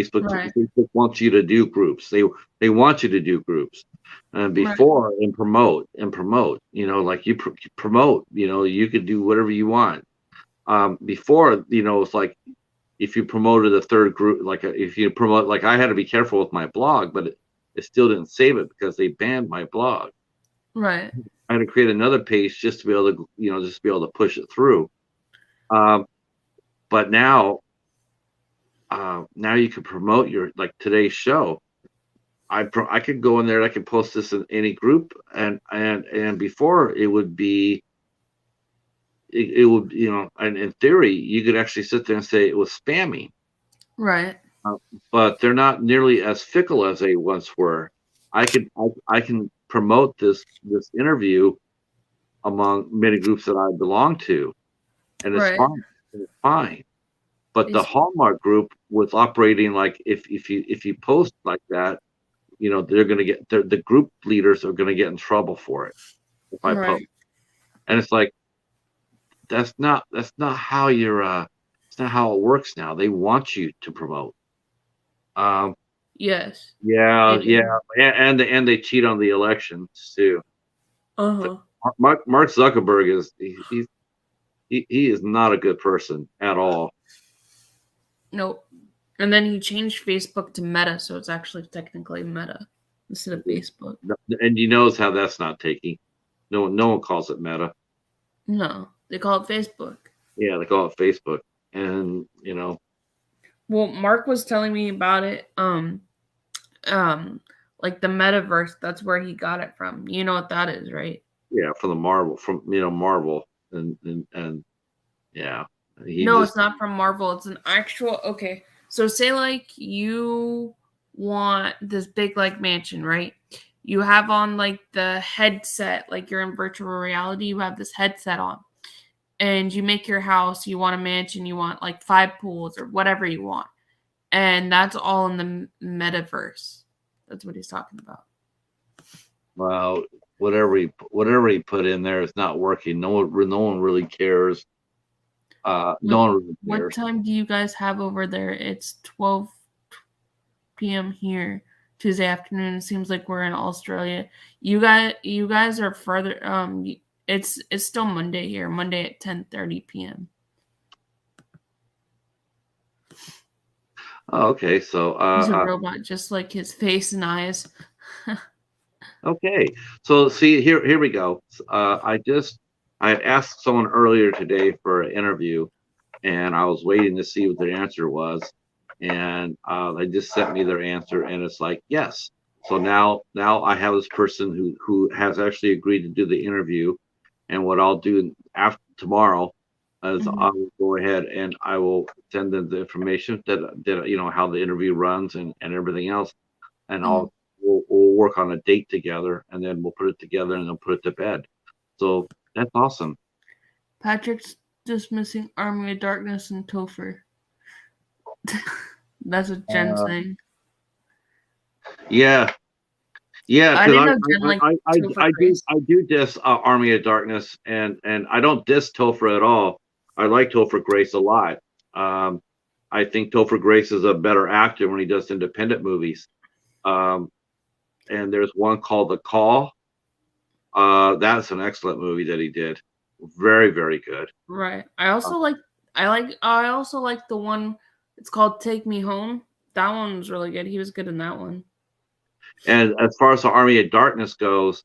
Facebook wants you to do groups. They want you to do groups. And Right. before and promote, like you promote, you could do whatever you want. Before, it's like if you promoted a third group, like if you promote, like I had to be careful with my blog, but it still didn't save it because they banned my blog. Right. I had to create another page just to be able to, just be able to push it through. Um, but now you can promote your like today's show. I could go in there. I could post this in any group, and before it would be it would and in theory you could actually sit there and say it was spamming, Right. uh, but they're not nearly as fickle as they once were. I can promote this interview among many groups that I belong to, and it's Right. fine. It's fine. But the It's, Hallmark group was operating like if you post like that, they're going to get the group leaders are going to get in trouble for it if I right. post. And it's like that's not how it's not how it works now. They want you to promote. Um, Yes. They yeah, yeah, do. and they cheat on the elections too. So Uh-huh. Mark Zuckerberg he is not a good person at all. Nope. And then he changed Facebook to Meta, so it's actually technically Meta instead of Facebook. And you knows how that's not taking. No one calls it Meta. No, they call it Facebook. Yeah, they call it Facebook. And Well, Mark was telling me about it. Like the metaverse. That's where he got it from. You know what that is, right? yeah, from Marvel, and yeah, he No, just it's not from Marvel. It's an actual. Okay, so say like you want this big like mansion, right? You have on like the headset, like you're in virtual reality. You have this headset on, and you make your house. You want a mansion. You want like 5 pools or whatever you want, and that's all in the metaverse. That's what he's talking about. well, whatever he put in there is not working. No one really cares. What No one really what cares. time do you guys have over there? It's 12 p.m. here, Tuesday afternoon. It seems like we're in Australia. You guys are further. It's still Monday here. Monday at 10:30 p.m. Oh, okay, so He's a robot, just like his face and eyes. okay, so see here we go. I asked someone earlier today for an interview, and I was waiting to see what their answer was, and they just sent me their answer, and it's like yes. So now I have this person who has actually agreed to do the interview, and what I'll do after tomorrow is Mhm. I will go ahead and I will send them the information that how the interview runs and everything else, and Mhm. we'll we'll work on a date together, and then we'll put it together and then put it to bed. So that's awesome. Patrick's just missing Army of Darkness and Topher. That's what Jen's Uh, saying. yeah, yeah, I because didn't know Jen liked Topher Grace. I do diss Army of Darkness, and I don't diss Topher at all. I like Topher Grace a lot. Um, I think Topher Grace is a better actor when he does independent movies. Um, and there's one called The Call. That's an excellent movie that he did. Very, very good. Right. I also like the one, it's called Take Me Home. That one was really good. He was good in that one. And as far as the Army of Darkness goes,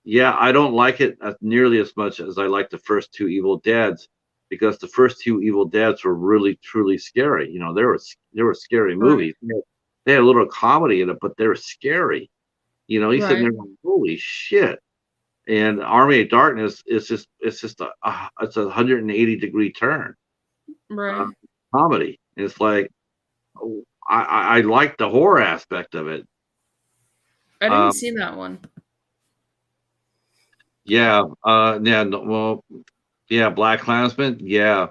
yeah, I don't like it nearly as much as I like the first two Evil Deads, because the first two Evil Deads were really truly scary. You know, they were scary movies. Right. They had a little comedy in it, but they were scary. You know, he's sitting Right. there going, "Holy shit!" And Army of Darkness is just it's a 180-degree turn Right. comedy. It's like, oh, I like the horror aspect of it. I Um, didn't see that one. yeah, yeah, no, well, yeah, Black Klansman, yeah.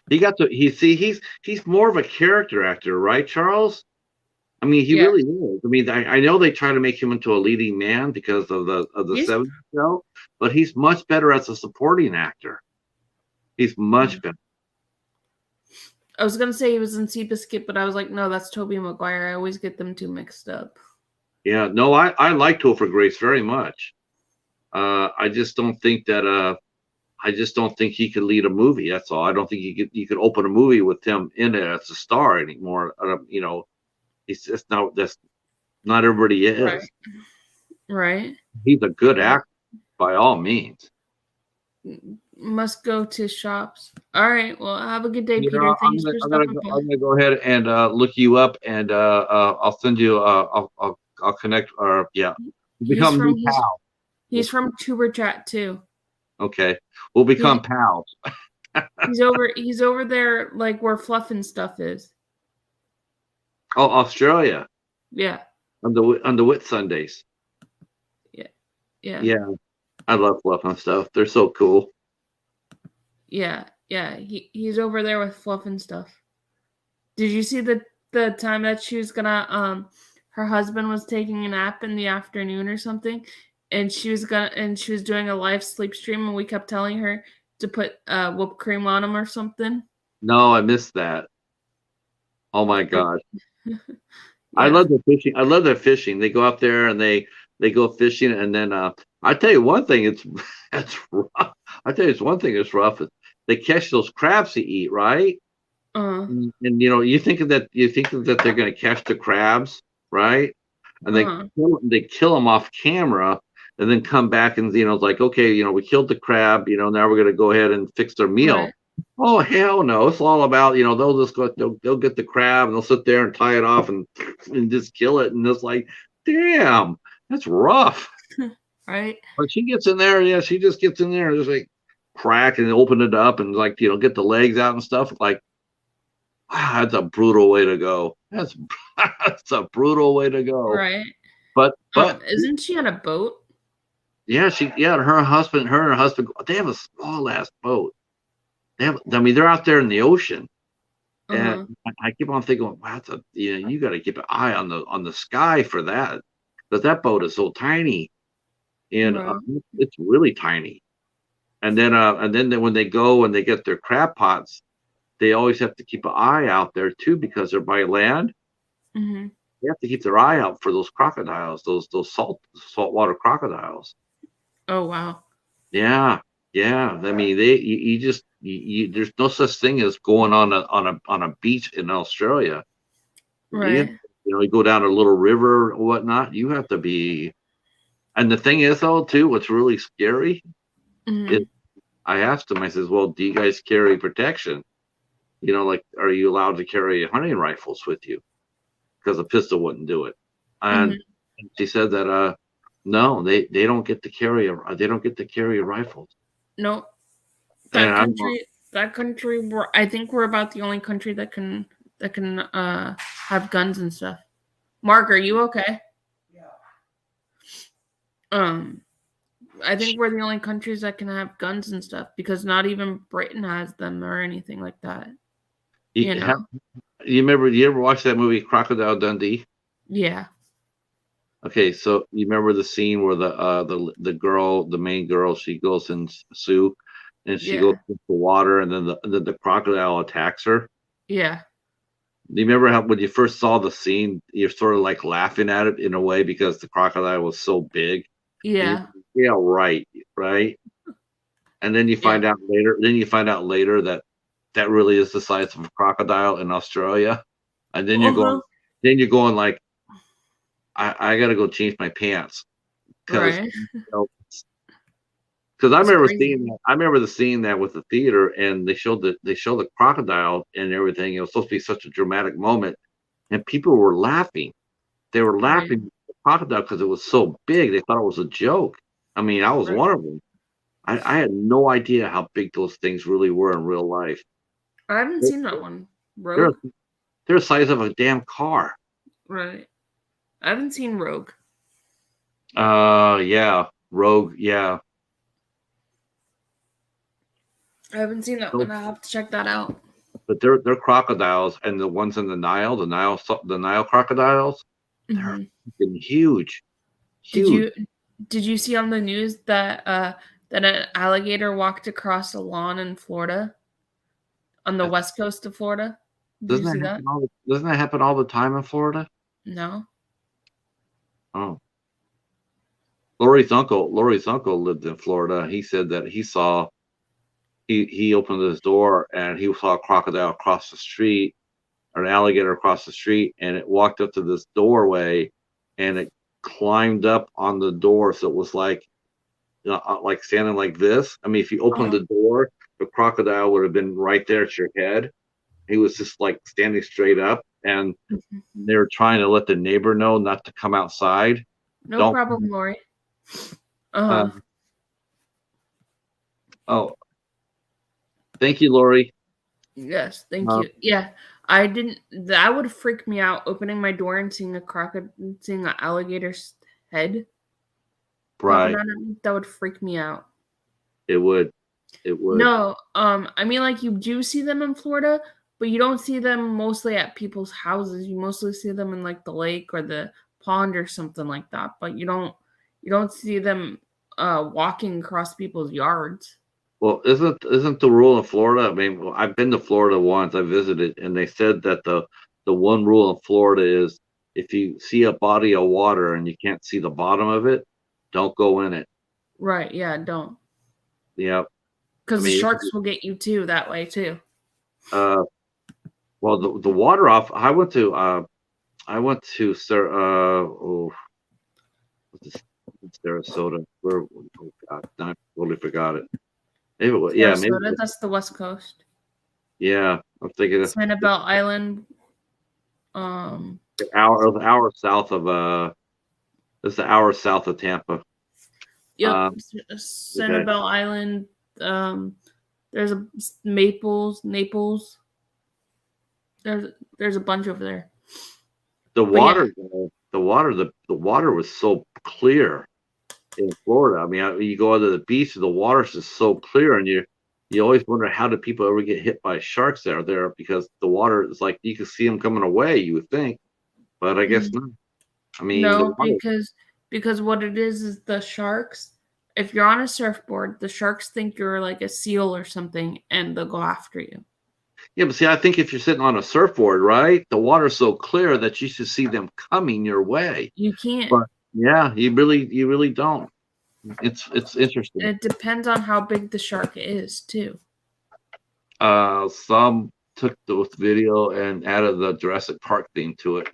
He's more of a character actor, right, Charles? I mean, he Yeah. really is. I mean, I know they try to make him into a leading man because of the He's 70s show, but he's much better as a supporting actor. He's much better. I was gonna say he was in Seabiscuit, but I was like, no, that's Tobey Maguire. I always get them two mixed up. Yeah, no, I like Topher Grace very much. I just don't think that I just don't think he could lead a movie. That's all. I don't think you could open a movie with him in it as a star anymore. You know, he's just not that's not everybody is. Right. Right. He's a good Yeah. actor by all means. Must go to shops. All right. Well, have a good day, You Peter. know, Thanks for stopping by. I'm gonna go ahead and look you up, and I'll send you. I'll connect. Or yeah, we'll He's become from new pals. he's from Tuber Chat too. Okay, we'll become He pals. he's over there like where Fluff and stuff is. Oh, Australia Yeah. on the Whit Sundays. Yeah. Yeah. Yeah, I love Fluff and stuff. They're so cool. Yeah. Yeah. He's over there with Fluff and stuff. Did you see the time that she was gonna her husband was taking a nap in the afternoon or something, and she was doing a live sleep stream, and we kept telling her to put whipped cream on him or something. No, I missed that. Oh my God. I Yeah. love the fishing. I love their fishing. They go out there and they go fishing, and then I tell you one thing, it's it's rough. I tell you, it's one thing that's rough. They catch those crabs to eat, right? Uh. And you know, you think that they're going to catch the crabs, right? And Uh. they kill them off camera, and then come back and it's like, okay, we killed the crab. Now we're going to go ahead and fix their meal. Right. Oh hell no! It's all about they'll just go they'll get the crab and they'll sit there and tie it off and just kill it, and it's like, damn, that's rough. Right. But she gets in there, yeah, she just gets in there and just like crack and open it up and like get the legs out and stuff. Like, wow, that's a brutal way to go. That's a brutal way to go. Right. But isn't she on a boat? yeah, her and her husband, they have a small ass boat. I mean, they're out there in the ocean, and I keep on thinking, wow, you got to keep an eye on the sky for that, because that boat is so tiny, and Right. it's really tiny. And then when they go and they get their crab pots, they always have to keep an eye out there too, because they're by land. Mm-hmm. They have to keep their eye out for those crocodiles, those saltwater crocodiles. Oh wow. Yeah, yeah. I mean, there's no such thing as going on a beach in Australia. Right. You go down a little river or whatnot. You have to be. And the thing is, though, too, what's really scary is I asked him. I says, "Well, do you guys carry protection? Like, are you allowed to carry hunting rifles with you? Because a pistol wouldn't do it." And she said that no, they don't get to carry rifles. Nope. And That country, I think we're about the only country that can have guns and stuff. Mark, are you okay? Um, I think we're the only countries that can have guns and stuff because not even Britain has them or anything like that. You You have know? you ever watch that movie Crocodile Dundee? Yeah. Okay, so you remember the scene where the girl, the main girl, she goes and sue, and she goes Yeah. into the water, and then the crocodile attacks her. Yeah. Do you remember how when you first saw the scene, you're sort of like laughing at it in a way because the crocodile was so big, and Yeah. yeah, right, right. And then you Yeah. find out later, that that really is the size of a crocodile in Australia, and Uh-huh. then you're going like, I got to go change my pants because Right. because I It's remember crazy. seeing that. I remember seeing that with the theater, and they showed the crocodile and everything. It was supposed to be such a dramatic moment, and people were laughing. They were Right. laughing at the crocodile because it was so big. They thought it was a joke. I mean, I was Right. one of them. I had no idea how big those things really were in real life. I haven't They're seen that one. they're, Rogue? they're the size of a damn car. Right. I haven't seen Rogue. Yeah, Rogue, yeah. I haven't seen that So, one. I'll have to check that out. but they're crocodiles, and the ones in the Nile, the Nile crocodiles, they're Hmm. freaking huge, Did huge. you did you see on the news that that an alligator walked across a lawn in Florida on the Uh, west coast of Florida? Did you see that? Doesn't that happen all the time in Florida? No. Oh, Lori's uncle lived in Florida. He said that he opened his door and he saw a crocodile across the street, or an alligator across the street, and it walked up to this doorway, and it climbed up on the door, so it was like standing like this. I mean, if you opened Uh-huh. the door, the crocodile would have been right there at your head. He was just like standing straight up, and Mhm. they were trying to let the neighbor know not to come outside. No Don't. problem, Lori. Uh-huh. Um, oh, thank you, Lori. Yes, thank Uh, you. Yeah, I didn't. That would freak me out. Opening my door and seeing a crocodile, seeing an alligator's head popping right. out at me. That would freak me out. It would. It would. No, I mean, like, you do see them in Florida, but you don't see them mostly at people's houses. You mostly see them in like the lake or the pond or something like that. But you don't see them walking across people's yards. Well, isn't the rule in Florida? I mean, well, I've been to Florida once. I visited, and they said that the one rule in Florida is if you see a body of water and you can't see the bottom of it, don't go in it. Right? Yeah, don't, Yeah. I because the mean, sharks will get you too that way too. uh, well, the water off. I went to what's this, Sarasota. Where? Oh God, I totally forgot it. Maybe it was, yeah, maybe. Sarasota, that's the west coast. Yeah, I'm thinking it's Sanibel Island. Um, an hour south of it's an hour south of Tampa. yep, Um, okay. Sanibel Island. Um, there's a Naples. There's a bunch over there. The But yeah, water, though, the water was so clear in Florida. I mean, you go to the beach, and the water's just so clear, and you always wonder how do people ever get hit by sharks there because the water is like you can see them coming away. You would think, but I guess mm, not. I mean, the no, water. because what it is the sharks. If you're on a surfboard, the sharks think you're like a seal or something, and they'll go after you. Yeah, but see, I think if you're sitting on a surfboard, right, the water's so clear that you should see them coming your way. You can't. But yeah, you really don't. It's interesting. It depends on how big the shark is too. Some took the video and added the Jurassic Park theme to it.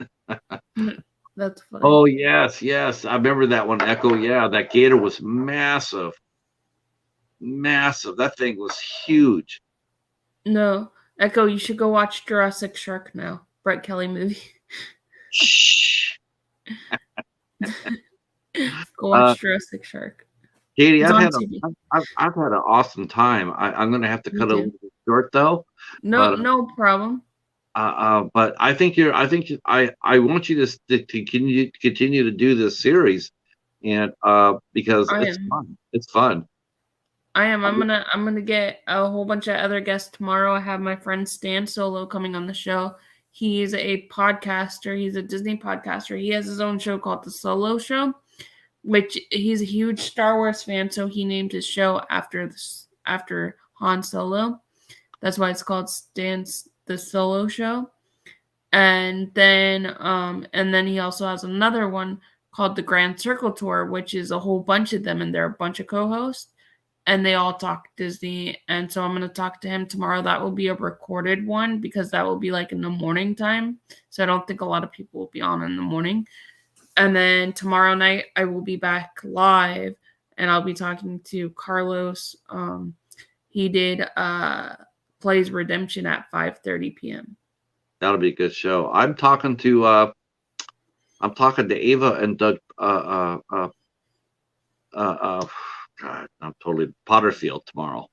That's funny. Oh yes, yes, I remember that one. Echo, yeah, that gator was massive, massive. That thing was huge. No, Echo, you should go watch Jurassic Shark now. Brett Kelly movie. Shh. Go Uh, watch Jurassic Shark. Katie, It's on TV. I've had an awesome time. I'm going to have to Me cut it a too. little bit short though, No, but no problem. but I think I want you to continue to do this series and because I it's am. fun. It's fun. I'm gonna get a whole bunch of other guests tomorrow. I have my friend Stan Solo coming on the show. He's a podcaster. He's a Disney podcaster. He has his own show called The Solo Show, which he's a huge Star Wars fan, so he named his show after Han Solo. That's why it's called Stan's The Solo Show. And then he also has another one called the Grand Circle Tour, which is a whole bunch of them, and they're a bunch of co-hosts, and they all talk Disney. And so I'm going to talk to him tomorrow. That will be a recorded one because that will be like in the morning time. So I don't think a lot of people will be on in the morning. And then tomorrow night I will be back live, and I'll be talking to Carlos. He did plays Redemption at 5:30 p.m. That'll be a good show. I'm talking to Ava and Doug. God, I'm totally Potterfield tomorrow.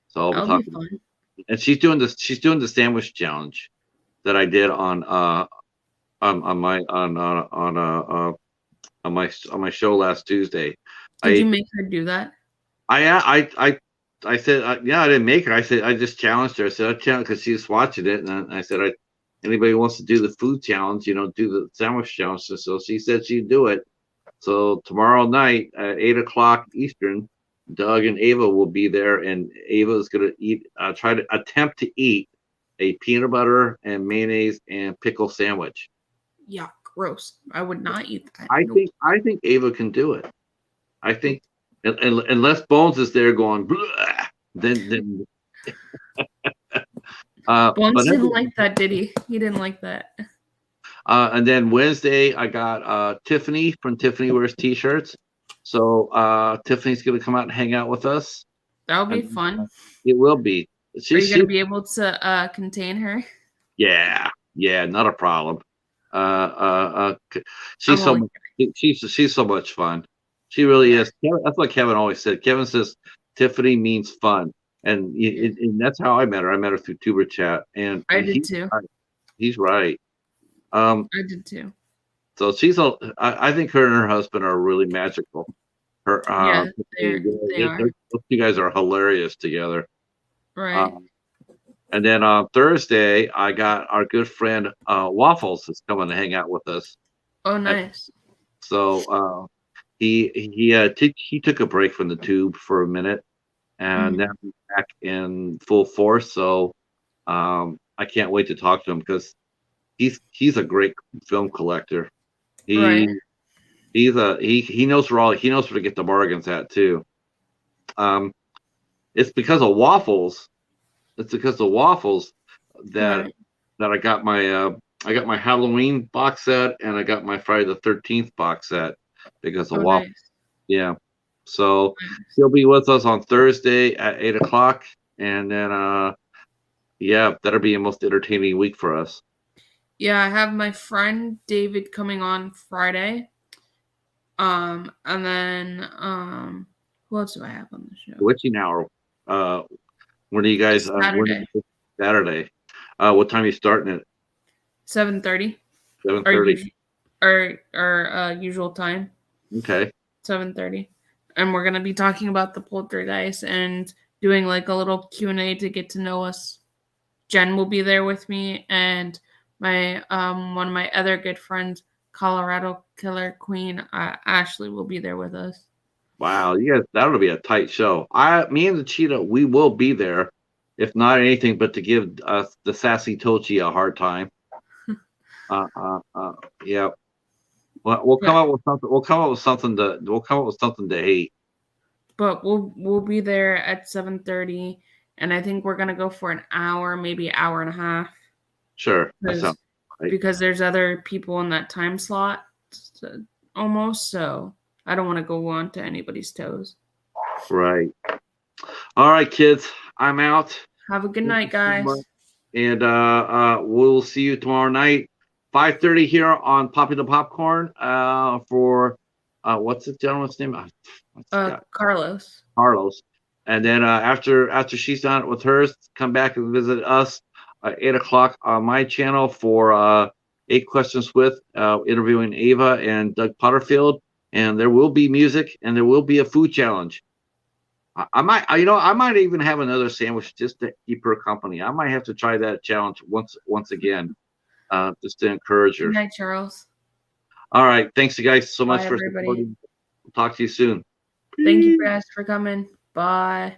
So I'll be That'll be talking. fun. And she's doing this. She's doing the sandwich challenge that I did on my show last Tuesday. Did you make her do that? I said yeah, I didn't make her. I said I just challenged her. I said I challenge because she's watching it, and I said anybody who wants to do the food challenge, do the sandwich challenge. So she said she'd do it. So tomorrow night at 8 o'clock Eastern, Doug and Ava will be there, and Ava is going to try to attempt to eat a peanut butter and mayonnaise and pickle sandwich. Yeah, gross. I would not eat that. I think Ava can do it. I think unless Bones is there going, blah, then. Bones didn't like that, did he? He didn't like that. And then Wednesday, I got Tiffany from Tiffany Wears T-shirts. So Tiffany's going to come out and hang out with us. That'll be fun. It will be. Are you going to be able to contain her? Yeah, not a problem. She's so much fun. She really is. That's what Kevin always said. Kevin says Tiffany means fun, and that's how I met her. I met her through Tuber Chat, and I did too. He's right. I did too. So I think her and her husband are really magical. They are. You guys are hilarious together. Right. And then on Thursday, I got our good friend Waffles is coming to hang out with us. Oh, nice. So he took a break from the tube for a minute, and now he's back in full force. So I can't wait to talk to him because he's a great film collector. He knows where to get the bargains at too. It's because of Waffles. It's because of Waffles that I got my Halloween box set, and I got my Friday the 13th box set because of Waffles. Nice. Yeah. So he'll be with us on Thursday at 8 o'clock, and then that'll be a most entertaining week for us. Yeah, I have my friend David coming on Friday. And then who else do I have on the show? Witching Hour. When are you guys? Saturday. What time are you starting it? 7:30. 7:30. Our usual time. Okay. 7:30, and we're gonna be talking about the Poltergeist and doing like a little Q&A to get to know us. Jen will be there with me, and my one of my other good friends, Colorado Killer Queen, Ashley, will be there with us. Wow, you guys, that'll be a tight show. Me and the Cheetah, we will be there, if not anything but to give the sassy Tochi a hard time. Yeah. Well, we'll come up with something. We'll come up with something to hate. But we'll be there at 7:30, and I think we're gonna go for an hour, maybe an hour and a half. Sure. Because there's other people in that time slot, almost. So I don't want to go on to anybody's toes. Right. All right, kids. I'm out. Have a good night, guys. And we'll see you tomorrow night, 5:30 here on Poppy the Popcorn. For what's the gentleman's name? Carlos. Carlos. And then after she's done with hers, come back and visit us at 8 o'clock on my channel for 8 Questions with interviewing Ava and Doug Potterfield. and there will be music, and there will be a food challenge. I might, I might even have another sandwich just to keep her company. I might have to try that challenge once again, just to encourage Good her. night, Charles. All right, thanks you guys so much Bye, for everybody. supporting. We'll talk to you soon. Thank you, guys, for coming. Bye.